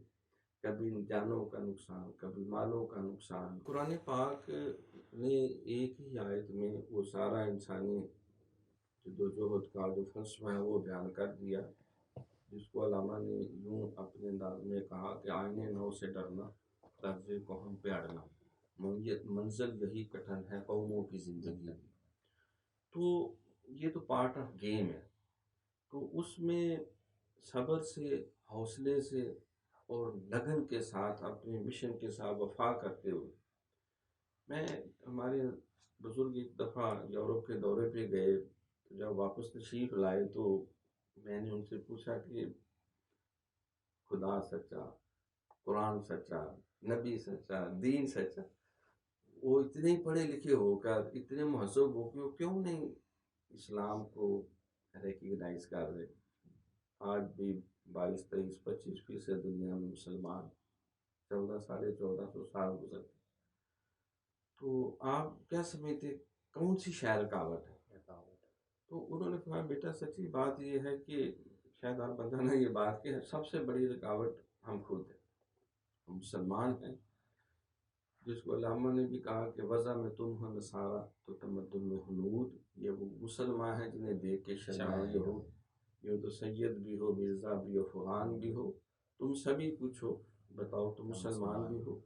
کبھی جانوں کا نقصان، کبھی مالوں کا نقصان۔ قرآن پاک نے ایک ہی آیت میں وہ سارا انسانی جدوجہد کا جو فلسفہ ہے وہ بیان کر دیا، جس کو علامہ نے یوں اپنے انداز میں کہا کہ آئینے نو سے ڈرنا، طرز قوم پہ اڑنا، منزل یہی کٹھن ہے قوموں کی زندگی۔ تو یہ تو پارٹ آف گیم ہے، تو اس میں صبر سے، حوصلے سے اور لگن کے ساتھ اپنے مشن کے ساتھ وفا کرتے ہوئے، میں ہمارے بزرگ ایک دفعہ یورپ کے دورے پہ گئے، جب واپس تشریف لائے تو میں نے ان سے پوچھا کہ خدا سچا، قرآن سچا، نبی سچا، دین سچا، وہ اتنے پڑھے لکھے ہو کر، اتنے مہذب ہو کے کیوں نہیں اسلام کو ریکگنائز کر رہے؟ آج بھی 22-23-25% دنیا میں مسلمان، 1400 سال گزر گئے۔ تو آپ کیا سمجھتے کون سی شاید رکاوٹ ہے؟ تو انہوں نے کہا بیٹا سچی بات یہ ہے کہ شاید آپ بتانا یہ بات کہ سب سے بڑی رکاوٹ ہم خود ہیں، ہم مسلمان ہیں، جس کو علامہ نے بھی کہا کہ وضع میں تم ہو نصارہ تو تمدن میں ہنود، یہ وہ مسلمان ہیں جنہیں دیکھ کے شرمائے یہود، یوں تو سید بھی ہو، مرزا بھی ہو، فلان بھی ہو، تم سبھی کچھ ہو، بتاؤ تم مسلمان بھی ہو۔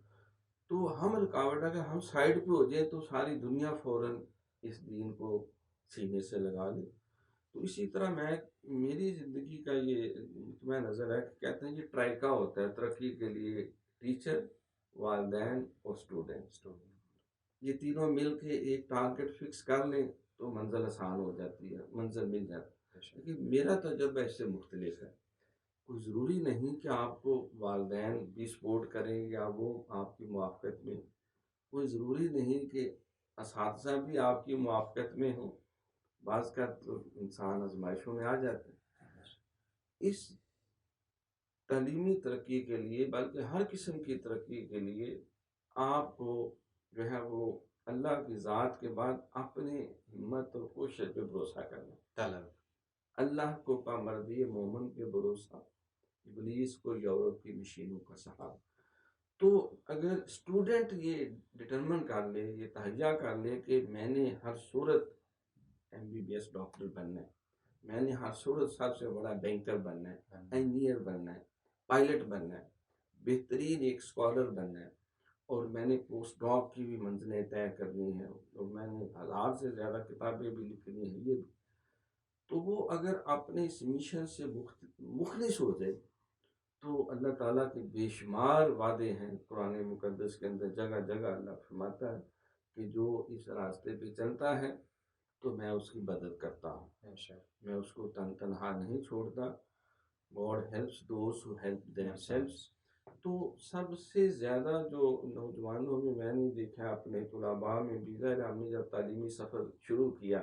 تو ہم رکاوٹ اگر ہم سائڈ پہ ہو جائے تو ساری دنیا فوراً اس دین کو سینے سے لگا لے۔ تو اسی طرح میری زندگی کا یہ مطمئن نظر ہے کہ کہتے ہیں یہ ٹرائکا ہوتا ہے ترقی کے لیے، ٹیچر، والدین اور اسٹوڈنٹ، یہ تینوں مل کے ایک ٹارگٹ فکس کر لیں تو منزل آسان ہو جاتی ہے، منزل مل جاتی ہے۔ لیکن میرا تجربہ اس سے مختلف ہے، کوئی ضروری نہیں کہ آپ کو والدین بھی سپورٹ کریں یا وہ آپ کی موافقت میں، کوئی ضروری نہیں کہ اساتذہ بھی آپ کی موافقت میں ہوں، بعض کا تو انسان آزمائشوں میں آ جاتا ہے۔ اس تعلیمی ترقی کے لیے بلکہ ہر قسم کی ترقی کے لیے آپ کو جو ہے وہ اللہ کی ذات کے بعد اپنے ہمت اور کوشش پہ بھروسہ کرنا، طلب اللہ کو پامردی مومن پہ بھروسہ، ابلیس کو یورپ کی مشینوں کا سہارا۔ تو اگر اسٹوڈنٹ یہ ڈٹرمن کر لے، یہ تہیہ کر لے کہ میں نے ہر صورت MBBS ڈاکٹر بننا ہے، میں نے ہر صورت سب سے بڑا بینکر بننا ہے، انجینئر بننا ہے، پائلٹ بننا ہے، بہترین ایک اسکالر بننا ہے، اور میں نے پوسٹ ڈاک کی بھی منزلیں طے کرنی ہیں، اور میں نے 1000 سے زیادہ کتابیں بھی لکھنی ہیں، یہ بھی، تو وہ اگر اپنے اس مشن سے مخلص ہو جائے تو اللہ تعالیٰ کے بے شمار وعدے ہیں قرآن مقدس کے اندر، جگہ جگہ اللہ فرماتا ہے کہ جو اس راستے پہ چلتا ہے تو میں اس کی مدد کرتا ہوں، میں اس کو تنہا نہیں چھوڑتا۔ God helps those who help themselves۔ تو سب سے زیادہ جو نوجوانوں میں نے دیکھا اپنے طلباء میں بھی، ہم نے جب تعلیمی سفر شروع کیا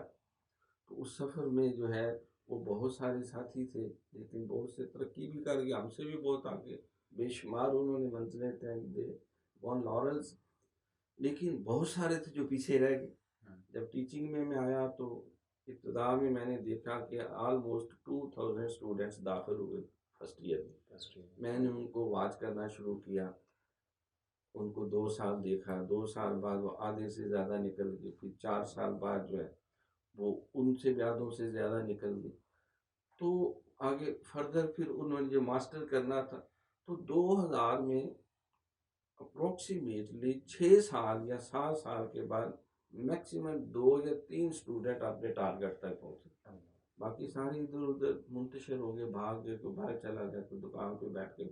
تو اس سفر میں جو ہے وہ بہت سارے ساتھی تھے، لیکن بہت سے ترقی بھی کر گئے، ہم سے بھی بہت آگے، بے شمار انہوں نے منزلیں طے دے ون لارلز، لیکن بہت سارے تھے جو پیچھے رہ گئے۔ جب ٹیچنگ میں آیا تو ابتدا میں نے دیکھا کہ آلموسٹ 2000 اسٹوڈنٹس داخل ہوئے فرسٹ ایئر میں نے ان کو واچ کرنا شروع کیا، ان کو 2 سال دیکھا، 2 سال بعد وہ آدھے سے زیادہ نکل گئے، پھر 4 سال بعد جو ہے وہ ان سے زیادہ نکل گئی، تو آگے فردر پھر انہوں نے جو ماسٹر کرنا تھا تو 2000 میں اپروکسیمیٹلی 6 سال یا 7 سال کے بعد میکسیمم 2 یا 3 اسٹوڈنٹ اپنے ٹارگٹ تک پہنچے، باقی سارے ادھر ادھر منتشر ہو گئے، بھاگ گئے، کوئی باہر چلا گیا، کوئی دکان پہ بیٹھ کے۔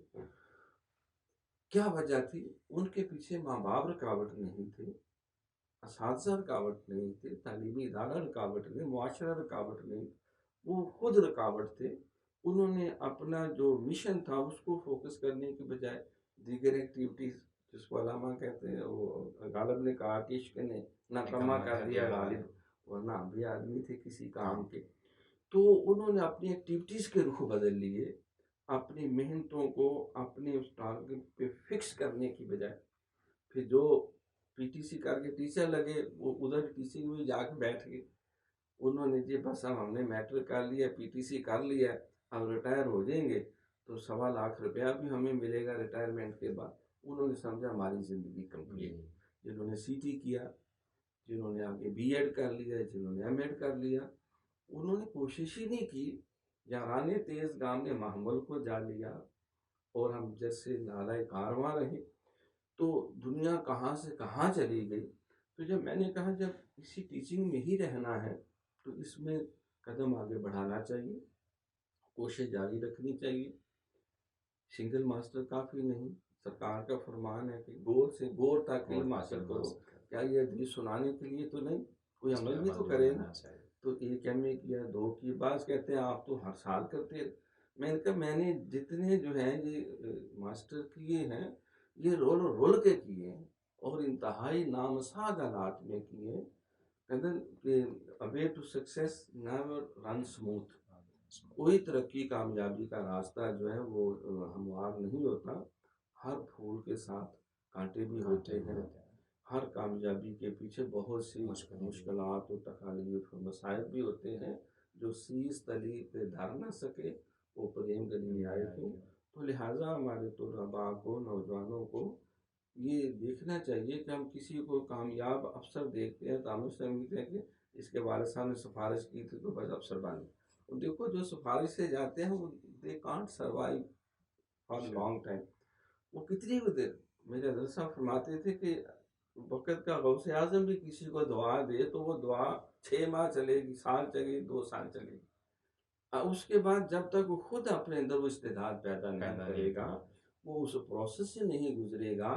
کیا وجہ تھی؟ ان کے پیچھے ماں باپ رکاوٹ نہیں تھے، اساتذہ رکاوٹ نہیں تھے، تعلیمی ادارہ رکاوٹ نہیں، معاشرہ رکاوٹ نہیں، وہ خود رکاوٹ تھے۔ انہوں نے اپنا جو مشن تھا اس کو فوکس کرنے کے بجائے دیگر ایکٹیویٹیز، جس کو علامہ کہتے ہیں، وہ غالب نے کہا کہ عشق نے ناکامہ کر دیا غالب، ورنہ ہم بھی آدمی تھے کسی کام کے۔ تو انہوں نے اپنی ایکٹیویٹیز کے رخ بدل لیے، اپنی محنتوں کو اپنے اس ٹارگٹ پہ فکس کرنے کی بجائے، پھر جو PTC کر کے ٹیچر لگے وہ ادھر ٹیچنگ میں جا کے بیٹھ گئے، انہوں نے جی بس ہم نے میٹرک کر لیا، PTC کر لیا، اب ریٹائر ہو جائیں گے تو 1.25 لاکھ بھی ہمیں ملے گا ریٹائرمنٹ کے بعد۔ انہوں نے سمجھا ہماری زندگی کمپلیٹ، جنہوں نے CT کیا، جنہوں نے آگے BEd کر لیا، جنہوں نے MAd کر لیا، انہوں نے کوشش ہی نہیں کی، یاران تیز گام نے محمل کو جا لیا اور ہم جیسے نالۂ کارواں رہے، تو دنیا کہاں سے کہاں چلی گئی۔ تو جب میں نے کہا جب اسی ٹیچنگ میں ہی رہنا ہے تو اس میں قدم آگے بڑھانا چاہیے، کوشش جاری رکھنی چاہیے، سنگل ماسٹر کافی نہیں، سرکار کا فرمان ہے کہ گور سے گور تک علم حاصل کرو، کیا یہ حدیث سنانے کے لیے تو نہیں، کوئی عمل بھی تو کرے نا۔ تو 1 MA کیا، 2 کی، بعض کہتے ہیں آپ تو ہر سال کرتے۔ میں نے کہا میں نے جتنے جو ہیں یہ ماسٹر کیے ہیں یہ رول کے کیے ہیں اور انتہائی نامساعد حالات میں کیے ہیں، کہ away to success never run smooth، کوئی ترقی کامیابی کا راستہ جو ہے وہ ہموار نہیں ہوتا، ہر پھول کے ساتھ کانٹے بھی ہوتے ہیں، ہر کامیابی کے پیچھے بہت سی مشکلیں بھی ہیں۔ مشکلات و تکالیف و مصائب بھی ہوتے ہیں۔ جو سیس تلی پہ دھر نہ سکے وہ پریم گلی میں دنیا آئے آئے کیوں۔ کیوں؟ تو لہٰذا ہمارے طلباء کو، نوجوانوں کو یہ دیکھنا چاہیے کہ ہم کسی کو کامیاب افسر دیکھتے ہیں تو ہم اس سے امید ہے کہ اس کے والد صاحب نے سفارش کی تھی تو بس افسر بن گئے۔ دیکھو جو سفارش سے جاتے ہیں وہ they can't survive for long time. وہ کتنی بھی دیر، میرے حضرت صاحب فرماتے تھے کہ وقت کا غوث اعظم بھی کسی کو دعا دے تو وہ دعا 6 ماہ چلے گی، سال چلے گی، 2 سال چلے گی، اور اس کے بعد جب تک وہ خود اپنے اندر وہ استعداد پیدا نہیں پیدا نہیں کرے گا، کریں۔ وہ اس پروسیس سے نہیں گزرے گا،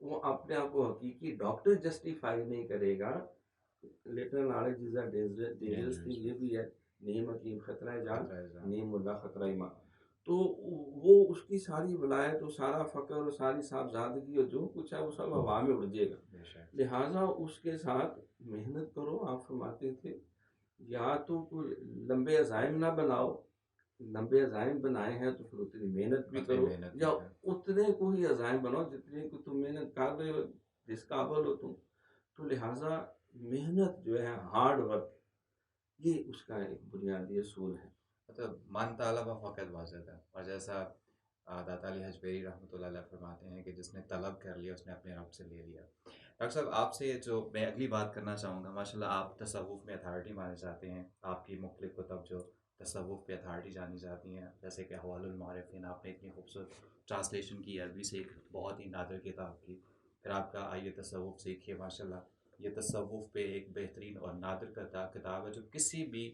وہ اپنے آپ کو حقیقی ڈاکٹر جسٹیفائی نہیں کرے گا۔ Little knowledge is a dangerous thing, یہ بھی ہے، نیم حکیم خطرہ جان، خطرہ جان۔ نیم اللہ خطرہ ایمان۔ تو وہ اس کی ساری ولایت اور سارا فقر اور ساری صاحبزادگی اور جو کچھ ہے وہ سب ہوا میں اڑ جائے گا۔ بے شک۔ لہٰذا اس کے ساتھ محنت کرو۔ آپ فرماتے تھے یا تو کوئی لمبے عزائم نہ بناؤ، لمبے عزائم بنائے ہیں تو پھر اتنی محنت بھی اتنی کرو، محنت یا بھی کریں۔ اتنے کو ہی عزائم بناؤ جتنے کو تم محنت کر رہے ہو، جس قابل ہو تم۔ تو لہٰذا محنت جو ہے، ہارڈ ورک، یہ اس کا ایک بنیادی اصول ہے۔ مطلب من طلب فقط واجد ہے، اور جیسا داتا علی حجویری رحمۃ اللہ علیہ فرماتے ہیں کہ جس نے طلب کر لیا اس نے اپنے رب سے لے لیا۔ ڈاکٹر صاحب آپ سے جو میں اگلی بات کرنا چاہوں گا، ماشاء اللہ آپ تصوف میں اتھارٹی مانے جاتے ہیں، آپ کی مختلف کتب جو تصوف پہ اتھارٹی جانی جاتی ہیں، جیسے کہ احوال المعارفین، آپ نے اتنی خوبصورت ٹرانسلیشن کی عربی سے، ایک بہت ہی نادر کتاب کی، پھر آپ کا آئیے تصوف سیکھیے، ماشاء اللہ یہ تصوف پہ ایک بہترین اور نادر کتاب ہے جو کسی بھی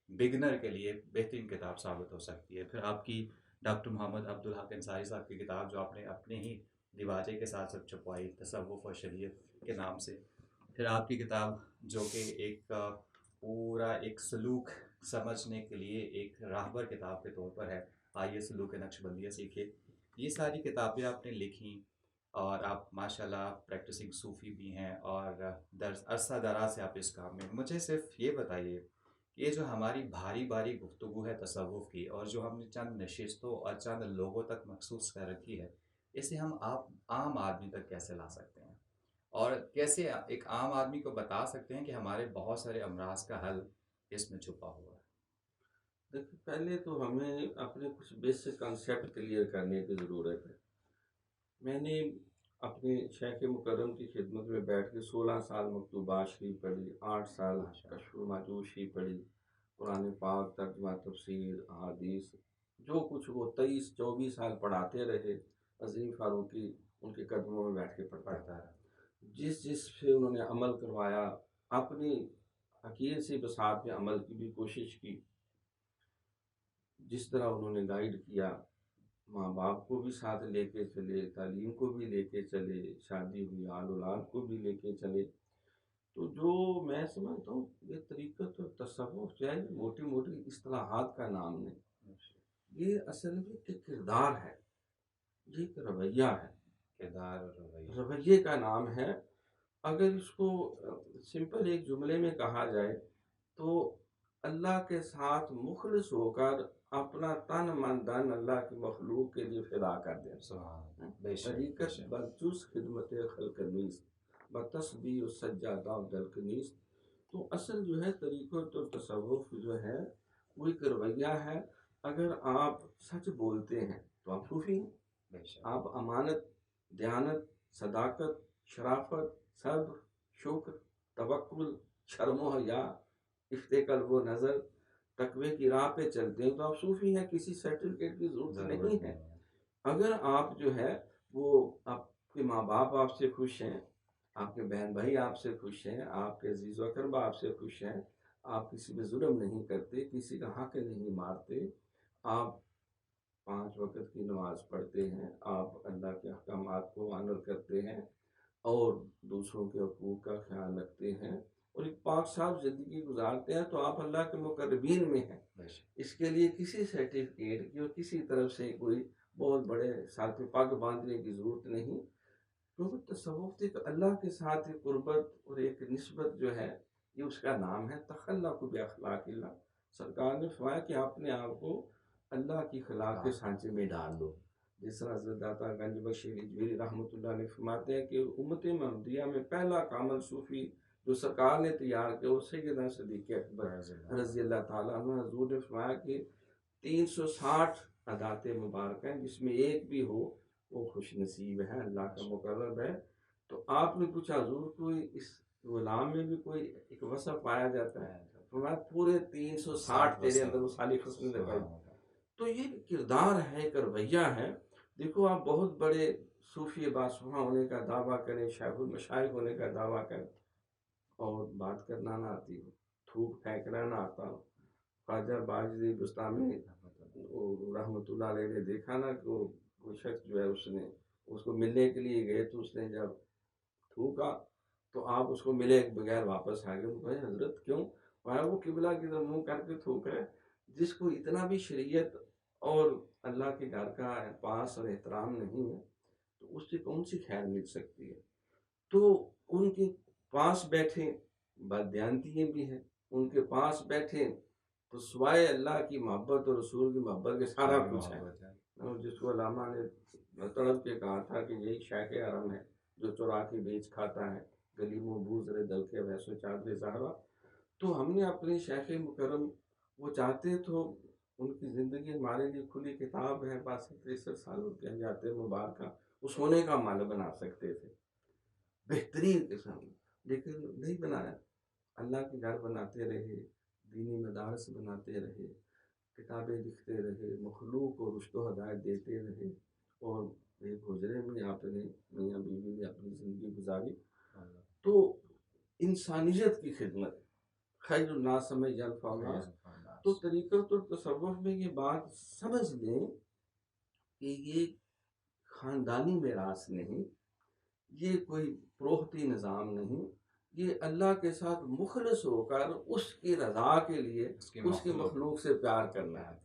بگنر کے لیے بہترین کتاب ثابت ہو سکتی ہے۔ پھر آپ کی ڈاکٹر محمد عبدالحق انصاری صاحب کی کتاب جو آپ نے اپنے ہی دیواجے کے ساتھ ساتھ چھپوائی، تصوف اور شریعت کے نام سے۔ پھر آپ کی کتاب جو کہ ایک پورا ایک سلوک سمجھنے کے لیے ایک راہبر کتاب کے طور پر ہے، آئیے سلوک نقش بندیہ سیکھیے۔ یہ ساری کتابیں آپ نے لکھیں، اور آپ ماشاء اللہ پریکٹسنگ صوفی بھی ہیں، اور عرصہ دراز سے آپ اس کام میں۔ مجھے صرف یہ بتائیے، یہ جو ہماری بھاری بھاری گفتگو ہے تصوف کی، اور جو ہم نے چند نشستوں اور چند لوگوں تک مخصوص کر رکھی ہے، اسے ہم آپ عام آدمی تک کیسے لا سکتے ہیں، اور کیسے ایک عام آدمی کو بتا سکتے ہیں کہ ہمارے بہت سارے امراض کا حل اس میں چھپا ہوا ہے؟ دیکھیں، پہلے تو ہمیں اپنے کچھ بیسک کنسیپٹ کلیئر کرنے کی ضرورت ہے۔ میں نے اپنے شیخ مکرم کی خدمت میں بیٹھ کے 16 سال مکتوبات شریف پڑھی، 8 سال ماشاء اللہ۔ کشف و ماجوز شریف پڑھی، قرآن پاک ترجمہ تفسیر احادیث، جو کچھ وہ 23-24 سال پڑھاتے رہے۔ عظیم فاروقی ان کے قدموں میں بیٹھ کے پڑھتا پڑھتا رہا۔ ہے۔ جس سے انہوں نے عمل کروایا، اپنی حقیقت سی بساط میں عمل کی بھی کوشش کی، جس طرح انہوں نے گائیڈ کیا، ماں باپ کو بھی ساتھ لے کے چلے، تعلیم کو بھی لے کے چلے، شادی ہوئی آل اولاد کو بھی لے کے چلے۔ تو جو میں سمجھتا ہوں یہ طریقت اور تصوف جو ہے موٹی موٹی اصطلاحات کا نام نہیں، یہ اصل میں ایک کردار ہے، یہ ایک رویہ ہے، کردار اور رویہ۔ رویے کا نام ہے۔ اگر اس کو سمپل ایک جملے میں کہا جائے تو اللہ کے ساتھ مخلص ہو کر اپنا تن من دن اللہ کی مخلوق کے لیے فدا کر دینا۔ سبحان اللہ، بے شک بے طریقت شک۔ بلچوس خدمت خلق نیست، بتسبیح السجادہ دلک نیست۔ تو اصل جو ہے طریقت اور تصوف جو ہے وہ ایک رویہ ہے۔ اگر آپ سچ بولتے ہیں تو آپ صوفی ہیں، بے شک۔ آپ امانت، دیانت، صداقت، شرافت، صبر، شکر، توکل، شرم و حیا، افتِ قلب و نظر، تقوی کی راہ پہ چلتے ہیں تو آپ صوفی ہیں، کسی سرٹیفکیٹ کی ضرورت نہیں ہے۔ اگر آپ جو ہے وہ آپ کے ماں باپ آپ سے خوش ہیں، آپ کے بہن بھائی آپ سے خوش ہیں، آپ کے عزیز و اقربا آپ سے خوش ہیں، آپ کسی پہ ظلم نہیں کرتے، کسی کا حق نہیں مارتے، آپ 5 وقت کی نماز پڑھتے ہیں، آپ اللہ کے احکامات کو آنر کرتے ہیں اور دوسروں کے حقوق کا خیال رکھتے ہیں، اور ایک پاک صاف زندگی گزارتے ہیں، تو آپ اللہ کے مقربین میں ہیں۔ بے شک۔ اس کے لیے کسی سرٹیفکیٹ کی اور کسی طرف سے کوئی بہت بڑے ساتھ میں پگ باندھنے کی ضرورت نہیں، کیونکہ تصوف ایک اللہ کے ساتھ ایک قربت اور ایک نسبت جو ہے، یہ اس کا نام ہے تخلق باخلاق اللہ۔ سرکار نے فرمایا کہ اپنے آپ کو اللہ کی خلاق کے سانچے میں ڈال دو۔ جس طرح حضرت داتا گنج بخش اجمیری رحمۃ اللہ علیہ فرماتے ہیں کہ امت محمدیہ میں پہلا کامل صوفی جو سرکار نے تیار کیا وہ سیدنا صدیق اکبر رضی اللہ تعالیٰ عنہ. حضور نے فرمایا کہ 360 عادات مبارک ہیں، جس میں ایک بھی ہو وہ خوش نصیب ہے، اللہ کا مقرب ہے. تو آپ نے پوچھا حضور کوئی اس غلام میں بھی کوئی ایک وصف پایا جاتا ہے؟ فرمایا پورے 360 تیرے اندر وہ ساری خصلتیں دکھائی. تو یہ کردار ہے، ایک رویہ ہے. دیکھو آپ بہت بڑے صوفی باسفہ ہونے کا دعویٰ کریں، شیخ المشائخ ہونے کا دعویٰ کریں اور بات کرنا نہ آتی ہو، تھوک پھینکنا نہ آتا ہو. خواجہ باجری بستامی رحمۃ اللہ علیہ نے دیکھا نا کہ وہ شخص جو ہے اس کو ملنے کے لیے گئے تو اس نے جب تھوکا تو آپ اس کو ملے بغیر واپس آ گئے. بھائی حضرت کیوں؟ وہ قبلہ کی طرف منہ کر کے تھوک رہے. جس کو اتنا بھی شریعت اور اللہ کے گھر کا پاس اور احترام نہیں ہے تو اس سے کون سی خیر مل سکتی ہے؟ تو ان کے پاس بیٹھے بددیانتیاں بھی ہیں، ان کے پاس بیٹھے تو سوائے اللہ کی محبت اور رسول کی محبت کے سارا کچھ ہے. جس کو علامہ نے تڑپ کے کہا تھا کہ یہی شیخ حرم ہے جو چرا کے بیچ کھاتا ہے، گلیم و بوزر دل کے ویسو چادر زہرا. تو ہم نے اپنے شیخ مکرم وہ چاہتے تو ان کی زندگی ہمارے لیے کھلی کتاب ہے، 62-63 سالوں کے حیات مبارکہ اس ہونے کا مال بنا سکتے تھے بہترین قسم، لیکن نہیں بنایا. اللہ کے گھر بناتے رہے، دینی مدارس بناتے رہے، کتابیں لکھتے رہے، مخلوق کو رشد و ہدایت دیتے رہے، اور ایک حجرے میں آپ نے میاں بیوی نے اپنی زندگی گزاری. تو انسانیت کی خدمت خیر الناس میں ینفع الناس. تو طریقت اور تصوف میں یہ بات سمجھ لیں کہ یہ خاندانی میراث نہیں، یہ کوئی پروہتی نظام نہیں، یہ اللہ کے ساتھ مخلص ہو کر اس کی رضا کے لیے اس کی مخلوق سے پیار کرنا ہے،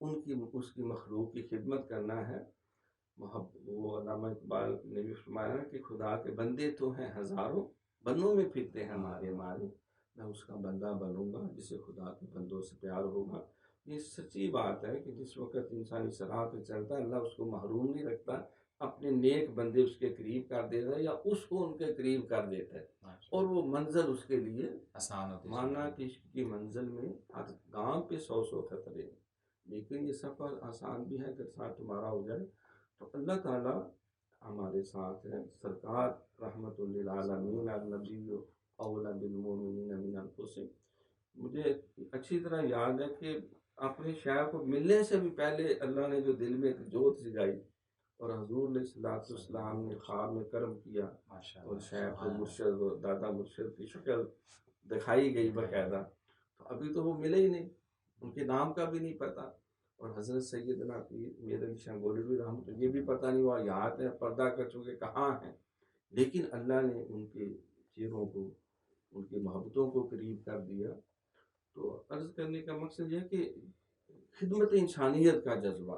اس کی مخلوق کی خدمت کرنا ہے. وہ علامہ اقبال نے بھی فرمایا کہ خدا کے بندے تو ہیں ہزاروں، بنوں میں پھرتے ہیں ہمارے مارے، میں اس کا بندہ بنوں گا جسے خدا کے بندوں سے پیار ہوگا. یہ سچی بات ہے کہ جس وقت انسانی سراہ پہ چلتا ہے اللہ اس کو محروم نہیں رکھتا، اپنے نیک بندے اس کے قریب کر دیتا ہے یا اس کو ان کے قریب کر دیتا ہے، اور وہ منزل اس کے لیے آسان ہوتی ہے. مانا کہ عشق کی منزل میں ہر گام پہ 100 خطرے ہیں، لیکن یہ سفر آسان بھی ہے اگر ساتھ تمہارا ہو جائے تو اللہ تعالیٰ ہمارے ساتھ ہے. سرکار رحمت للعالمین النبی اولا بالمؤمنین من انفسہم. مجھے اچھی طرح یاد ہے کہ اپنے شیخ کو ملنے سے بھی پہلے اللہ نے جو دل میں ایک جوت جگائی اور حضور علیہ الصلوۃ والسلام نے خواب میں کرم کیا اور شیخ مرشد و دادا مرشد کی شکل دکھائی گئی باقاعدہ. تو ابھی تو وہ ملے ہی نہیں، ان کے نام کا بھی نہیں پتا. اور حضرت سیدنا میر علی شاہ گولوی رحمۃ یہ بھی پتہ نہیں ہوا یہاں ہیں پردہ کر چکے کہاں ہیں، لیکن اللہ نے ان کے چہروں کو ان کی محبتوں کو قریب کر دیا. تو عرض کرنے کا مقصد یہ کہ خدمت انسانیت کا جذبہ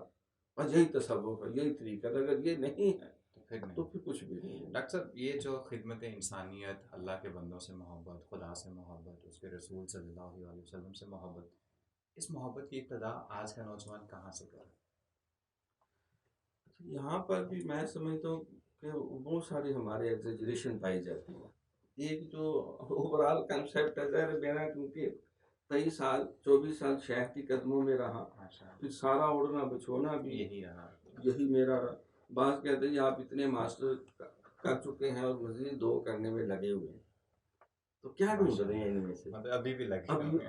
اور یہی تصوف ہے، یہی طریقہ، اگر یہ نہیں ہے تو پھر کچھ بھی نہیں ہے. ڈاکٹر صاحب یہ جو خدمت انسانیت، اللہ کے بندوں سے محبت، خدا سے محبت، اس کے رسول صلی اللہ علیہ وسلم سے محبت، اس محبت کی ابتدا آج کا نوجوان کہاں سے کرے؟ یہاں پر بھی میں سمجھتا ہوں کہ بہت ساری ہمارے ایگزیجریشن پائی جاتی ہیں. ایک جو اوور آل کنسیپٹ ہے میرا، کیونکہ 23 سال 24 سال شیخ کی قدموں میں رہا، پھر سارا اڑنا بچھونا بھی یہی میرا رہا. بعض کہتے ہیں آپ اتنے ماسٹر کر چکے ہیں اور مزید 2 کرنے میں لگے ہوئے ہیں، تو کیا ڈھونڈ رہے ہیں ان میں سے؟ ابھی بھی لگے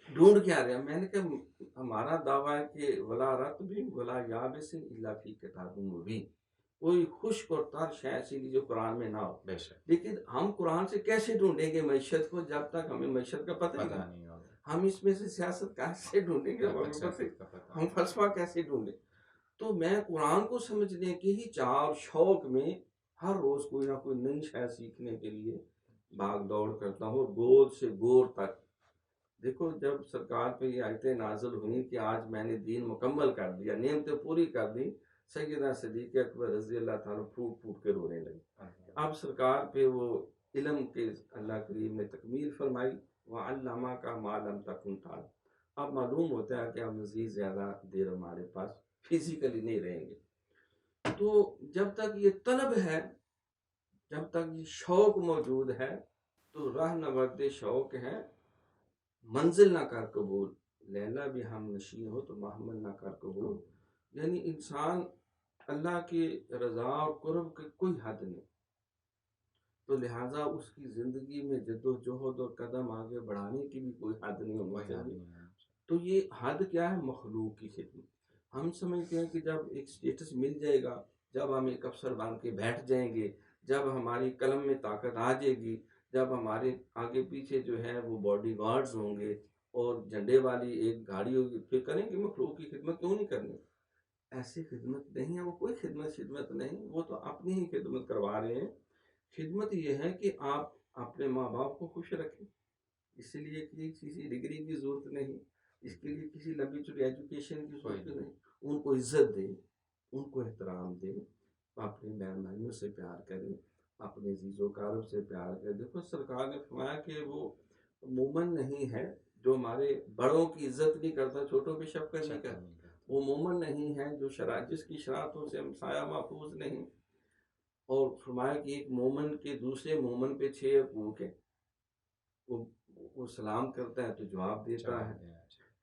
ڈھونڈ کیا رہے ہیں؟ میں نے کہا ہمارا دعویٰ ہے کہ ولا رطب ولا یابس الا فی کتاب مبین، کوئی خشک اور تر شے ایسی نہیں جو قرآن میں نہ ہو. لیکن ہم قرآن سے کیسے ڈھونڈیں گے معیشت کو جب تک ہمیں معیشت کا پتہ نہیں ہوگا؟ ہم اس میں سے سیاست کیسے ڈھونڈیں گے؟ ہم فلسفہ کیسے ڈھونڈیں؟ تو میں قرآن کو سمجھنے کی ہی چاہ اور شوق میں ہر روز کوئی نہ کوئی نئی شے سیکھنے کے لیے بھاگ دوڑ کرتا ہوں. گور سے گور تک دیکھو، جب سرکار پہ یہ آیتیں نازل ہوئی کہ آج میں نے دین مکمل کر دیا، نعمتیں پوری کر دی، سیدنا صدیق اکبر رضی اللہ تعالیٰ پھوٹ پھوٹ کے رونے لگے. اب سرکار پہ وہ علم کے اللہ کریم نے تکمیل فرمائی، وَعَلَّمَكَ مَا لَمْ تَكُنْ تَعْلَمْ. اب معلوم ہوتا ہے کہ اب مزید زیادہ دیر ہمارے پاس فزیکلی نہیں رہیں گے. تو جب تک یہ طلب ہے، جب تک یہ شوق موجود ہے، تو راہ نورد شوق ہے، منزل نہ کر قبول، لیلا بھی ہم نشین ہو تو محمل نہ کر قبول. یعنی انسان اللہ کی رضا اور قرب کی کوئی حد نہیں، تو لہٰذا اس کی زندگی میں جد و جہد اور قدم آگے بڑھانے کی بھی کوئی حد نہیں ہونی چاہیے. تو یہ حد کیا ہے؟ مخلوق کی خدمت. ہم سمجھتے ہیں کہ جب ایک سٹیٹس مل جائے گا، جب ہم ایک افسر بن کے بیٹھ جائیں گے، جب ہماری قلم میں طاقت آ جائے گی، جب ہمارے آگے پیچھے جو ہے وہ باڈی گارڈز ہوں گے اور جھنڈے والی ایک گاڑی ہوگی، پھر کریں گے مخلوق کی خدمت. کیوں نہیں کرنی؟ ایسی خدمت نہیں ہے، وہ کوئی خدمت نہیں، وہ تو اپنی ہی خدمت کروا رہے ہیں. خدمت یہ ہے کہ آپ اپنے ماں باپ کو خوش رکھیں، اس لیے کہ کسی ڈگری کی ضرورت نہیں، اس کے لیے کسی لمبی چوڑی ایجوکیشن کی ضرورت نہیں. ان کو عزت دیں، ان کو احترام دیں، اپنے بہن بھائیوں سے پیار کریں، اپنے عزیز و اقارب سے پیار کریں. دیکھو سرکار نے فرمایا کہ وہ مومن نہیں ہے جو ہمارے بڑوں کی عزت نہیں کرتا، چھوٹوں پہ شفقت نہیں کرتا. وہ مومن نہیں ہے جو جس کی شرارتوں سے ہمسایہ محفوظ نہیں. اور فرمایا کہ ایک مومن کے دوسرے مومن پہ 6 حقوق ہیں. وہ سلام کرتا ہے تو جواب دیتا ہے،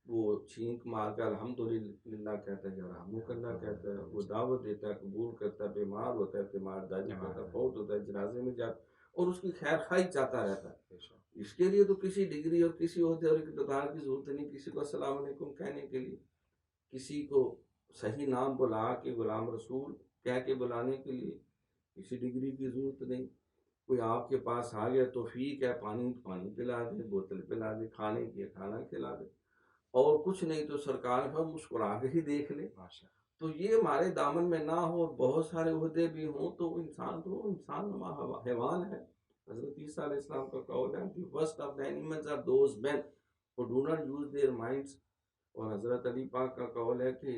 وہ چھینک مار کر الحمدللہ کہتا ہے، رحمک اللہ کہتا ہے، وہ دعوت دیتا ہے، قبول کرتا ہے، بیمار ہوتا ہے تیمارداری کرتا ہے، فوت ہوتا ہے جنازے میں جاتا اور اس کی خیر خواہی چاہتا رہتا ہے. اس کے لیے تو کسی ڈگری اور کسی عہدے اور اقتدار کی ضرورت نہیں. کسی کو السلام علیکم کہنے کے لیے، کسی کو صحیح نام بلا کے غلام رسول کہہ کے بلانے کے لیے کسی ڈگری کی ضرورت نہیں. کوئی آپ کے پاس آ گیا توفیق ہے، پانی پلا دے، بوتل پلا دے، کھانے کی کھانا کھلا دے، اور کچھ نہیں تو سرکار پر مسکرا کے ہی دیکھ لے. تو یہ ہمارے دامن میں نہ ہو. بہت سارے عہدے بھی ہوں تو انسان نما حیوان ہے. حضرت عیسیٰ علیہ السلام کا قول ہے کہ worst of the animals are those men who do not use their minds. اور حضرت علی پاک کا قول ہے کہ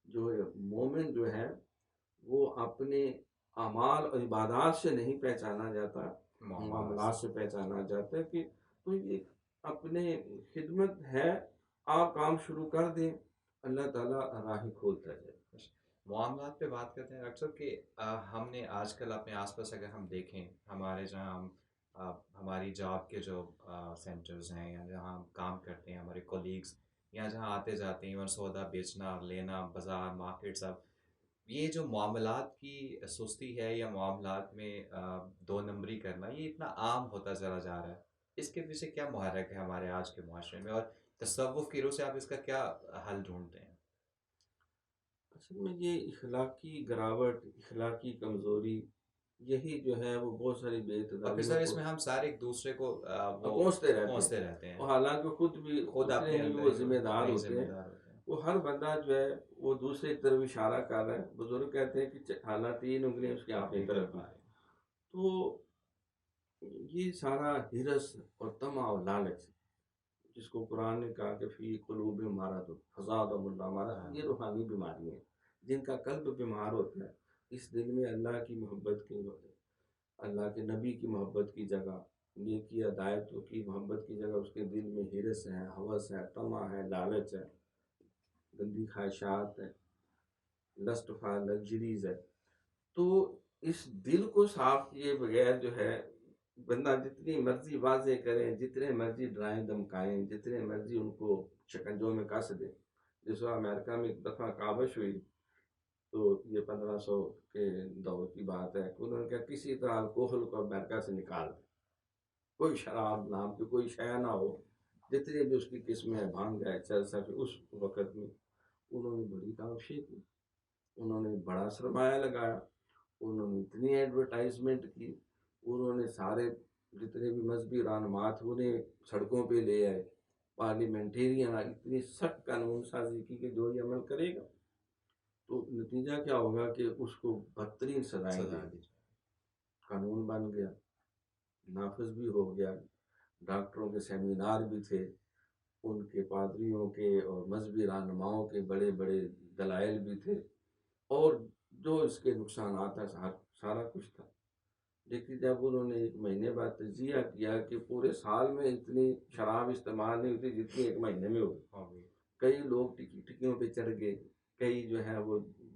جو مومن جو ہے وہ اپنے اعمال اور عبادات سے نہیں پہچانا جاتا، معاملات سے پہچانا جاتا ہے. کہ تو یہ اپنے خدمت ہے، آپ کام شروع کر دیں، اللہ تعالیٰ راہ کھولتا جائے. معاملات پہ بات کرتے ہیں ڈاکٹر صاحب کہ ہم نے آج کل اپنے آس پاس اگر ہم دیکھیں، ہمارے جہاں ہماری جاب کے جو سینٹرز ہیں یا جہاں ہم کام کرتے ہیں، ہمارے کولیگز یا جہاں آتے جاتے ہیں، ایون سودا بیچنا لینا، بازار مارکیٹ سب، یہ جو معاملات کی سستی ہے یا معاملات میں دو نمبری کرنا، یہ اتنا عام ہوتا چلا جا رہا ہے. اس کے پیچھے کیا محرک ہے ہمارے آج کے معاشرے میں، اور تصوف کی روح سے آپ اس کا کیا حل ڈھونڈتے ہیں؟ اصل میں یہ اخلاقی گراوٹ، اخلاقی کمزوری، یہی جو ہے وہ بہت ساری بے اور پھر اعتدالیوں سر اس کو میں ہم سارے ایک دوسرے کو وہ پہنچتے رہتے ہیں، اور حالانکہ خود اپنے اتنے ہی اندر وہ ہی ذمہ دار اتنے ہی ہوتے ذمہ ہیں. دار ہوتے ہیں. وہ ہر بندہ جو ہے وہ دوسرے کی طرف اشارہ کر رہا ہے. بزرگ کہتے ہیں کہ حالات 3 انگلیاں اس کی اپنی طرف ہیں. تو یہ سارا ہرس اور طمع اور لالچ، جس کو قرآن نے کہا کہ فی قلوب مرض فزادہم اللہ مرض، یہ روحانی بیماری ہیں. جن کا قلب بیمار ہوتا ہے، اس دل میں اللہ کی محبت کی، اللہ کے نبی کی محبت کی جگہ، نیکی ہدایتوں کی محبت کی جگہ اس کے دل میں ہرس ہے، ہوس ہے، طمع ہے، لالچ ہے، گندی خواہشات ہے، لسٹ فار لگژریز ہے. تو اس دل کو صاف کیے بغیر جو ہے بندہ جتنی مرضی واضح کریں، جتنے مرضی ڈرائیں دمکائیں، جتنے مرضی ان کو شکنجوں میں کس دیں. جس وقت امریکہ میں ایک دفعہ کاوش ہوئی تو یہ 1500 کے دور کی بات ہے کہ انہوں نے کہا کسی طرح الکوہل کو امریکہ سے نکال دیں، کوئی شراب نام کی کوئی شے نہ ہو، جتنے بھی اس کی قسمیں ہیں، بھنگ ہے، چرس ہے. اس وقت میں انہوں نے بڑی کاوشیں کی، انہوں نے بڑا سرمایہ لگایا، انہوں نے اتنی ایڈورٹائزمنٹ کی، انہوں نے سارے جتنے بھی مذہبی رہنما تھے انہیں سڑکوں پہ لے آئے، پارلیمنٹیرین اتنی سخت قانون سازی کی کہ جو یہ عمل کرے گا تو نتیجہ کیا ہوگا کہ اس کو بدترین سزائیں دیں گے. قانون بن گیا، نافذ بھی ہو گیا. ڈاکٹروں کے سیمینار بھی تھے، ان کے پادریوں کے اور مذہبی رہنماؤں کے بڑے بڑے دلائل بھی تھے، اور جو اس کے نقصانات ہیں سارا کچھ تھا. لیکن جب انہوں نے 1 مہینے بعد تجزیہ کیا کہ پورے سال میں اتنی شراب استعمال نہیں ہوتی جتنی 1 مہینے میں ہوگی. کئی لوگ ٹکیوں پہ چڑھ گئے، کئی جو ہے وہ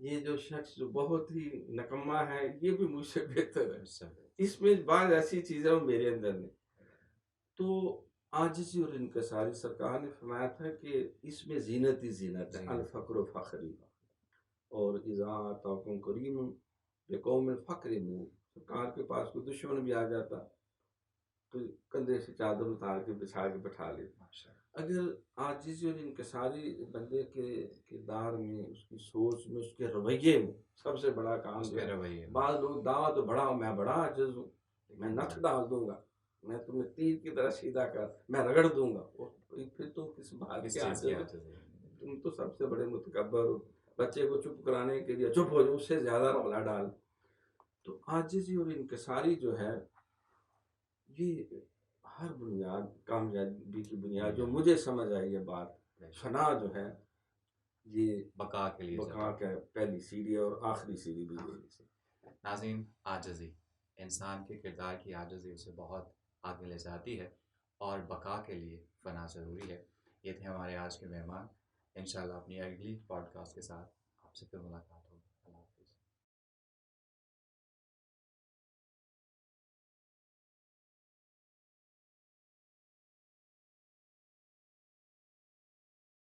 یہ جو شخص جو بہت ہی نکما ہے یہ بھی مجھ سے بہتر ہے، مجھ سے اس میں بعض ایسی چیزیں وہ میرے اندر نہیں. تو عاجزی اور انکساری، سرکار نے فرمایا تھا کہ اس میں زینت ہی زینت ہے، زینت الفقر و فخری. اور اذا آتاکم کریم بقوم الفقر منہ، سرکار کے پاس کوئی دشمن بھی آ جاتا تو کندھے سے چادر اتار کے بچھا کے بٹھا لیتا. ماشاء اگر عاجزی اور انکساری بندے کے کردار میں، اس کی سوچ میں، اس کے رویے میں سب سے بڑا کام اس جو کے ہے. رویے میں بعض لوگ دعویٰ تو بڑا ہوں، میں بڑا عاجز ہوں، میں لیکن نتھ ڈال دوں گا، میں تمہیں تیر کی طرح سیدھا کر، میں رگڑ دوں گا. اور پھر تم کس بات کس کے چیز کی عاجز ہو؟ عاجزی ہے؟ تم تو سب سے بڑے متکبر ہو. بچے کو چپ کرانے کے لیے چپ ہو جاؤ، اس سے زیادہ رولا ڈال. تو عاجزی اور انکساری جو ہے یہ ہر بنیاد، کامیابی کی بنیاد جو مجھے سمجھ آئی یہ بات، فنا جو ہے یہ بقا کے لیے بقا کا پہلی سیڑھی اور آخری سیڑھی بھی ہے. ناظرین، عاجزی انسان کے کردار کی عاجزی اسے بہت آگے لے جاتی ہے اور بقا کے لیے فنا ضروری ہے. یہ تھے ہمارے آج کے مہمان. انشاءاللہ اپنی اگلی پوڈ کاسٹ کے ساتھ آپ سے پھر ملاقات